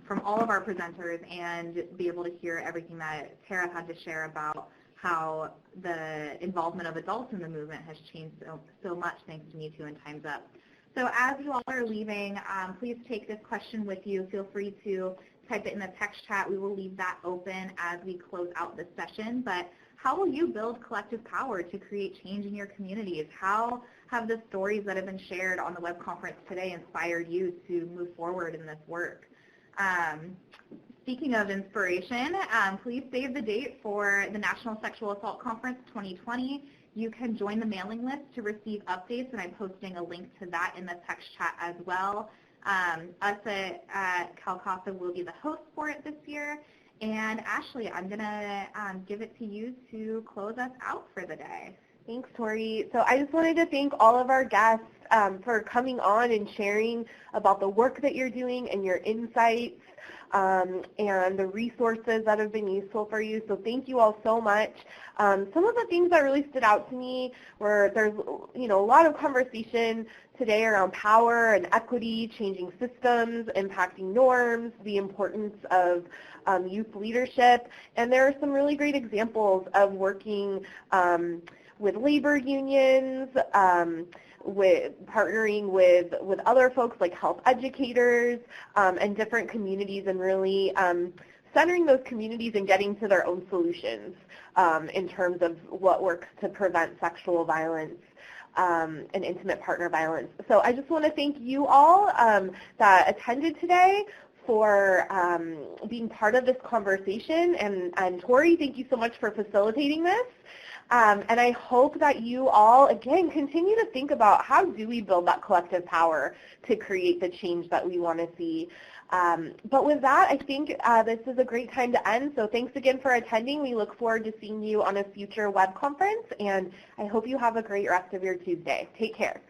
from all of our presenters and be able to hear everything that Tara had to share about how the involvement of adults in the movement has changed so much thanks to MeToo and Time's Up. So as you all are leaving, please take this question with you. Feel free to type it in the text chat. We will leave that open as we close out this session. But how will you build collective power to create change in your communities? How have the stories that have been shared on the web conference today inspired you to move forward in this work? Speaking of inspiration, please save the date for the National Sexual Assault Conference 2020. You can join the mailing list to receive updates, and I'm posting a link to that in the text chat as well. Us at Calcasa will be the host for it this year. And Ashley, I'm going to give it to you to close us out for the day. Thanks, Tori. So I just wanted to thank all of our guests for coming on and sharing about the work that you're doing and your insights and the resources that have been useful for you. So thank you all so much. Some of the things that really stood out to me were there's a lot of conversation today around power and equity, changing systems, impacting norms, the importance of youth leadership, and there are some really great examples of working with labor unions, with partnering with other folks like health educators and different communities, and really centering those communities and getting to their own solutions in terms of what works to prevent sexual violence and intimate partner violence. So I just want to thank you all that attended today for being part of this conversation, and Tori, thank you so much for facilitating this. And I hope that you all, again, continue to think about how do we build that collective power to create the change that we want to see. But with that, I think this is a great time to end. So thanks again for attending. We look forward to seeing you on a future web conference, and I hope you have a great rest of your Tuesday. Take care.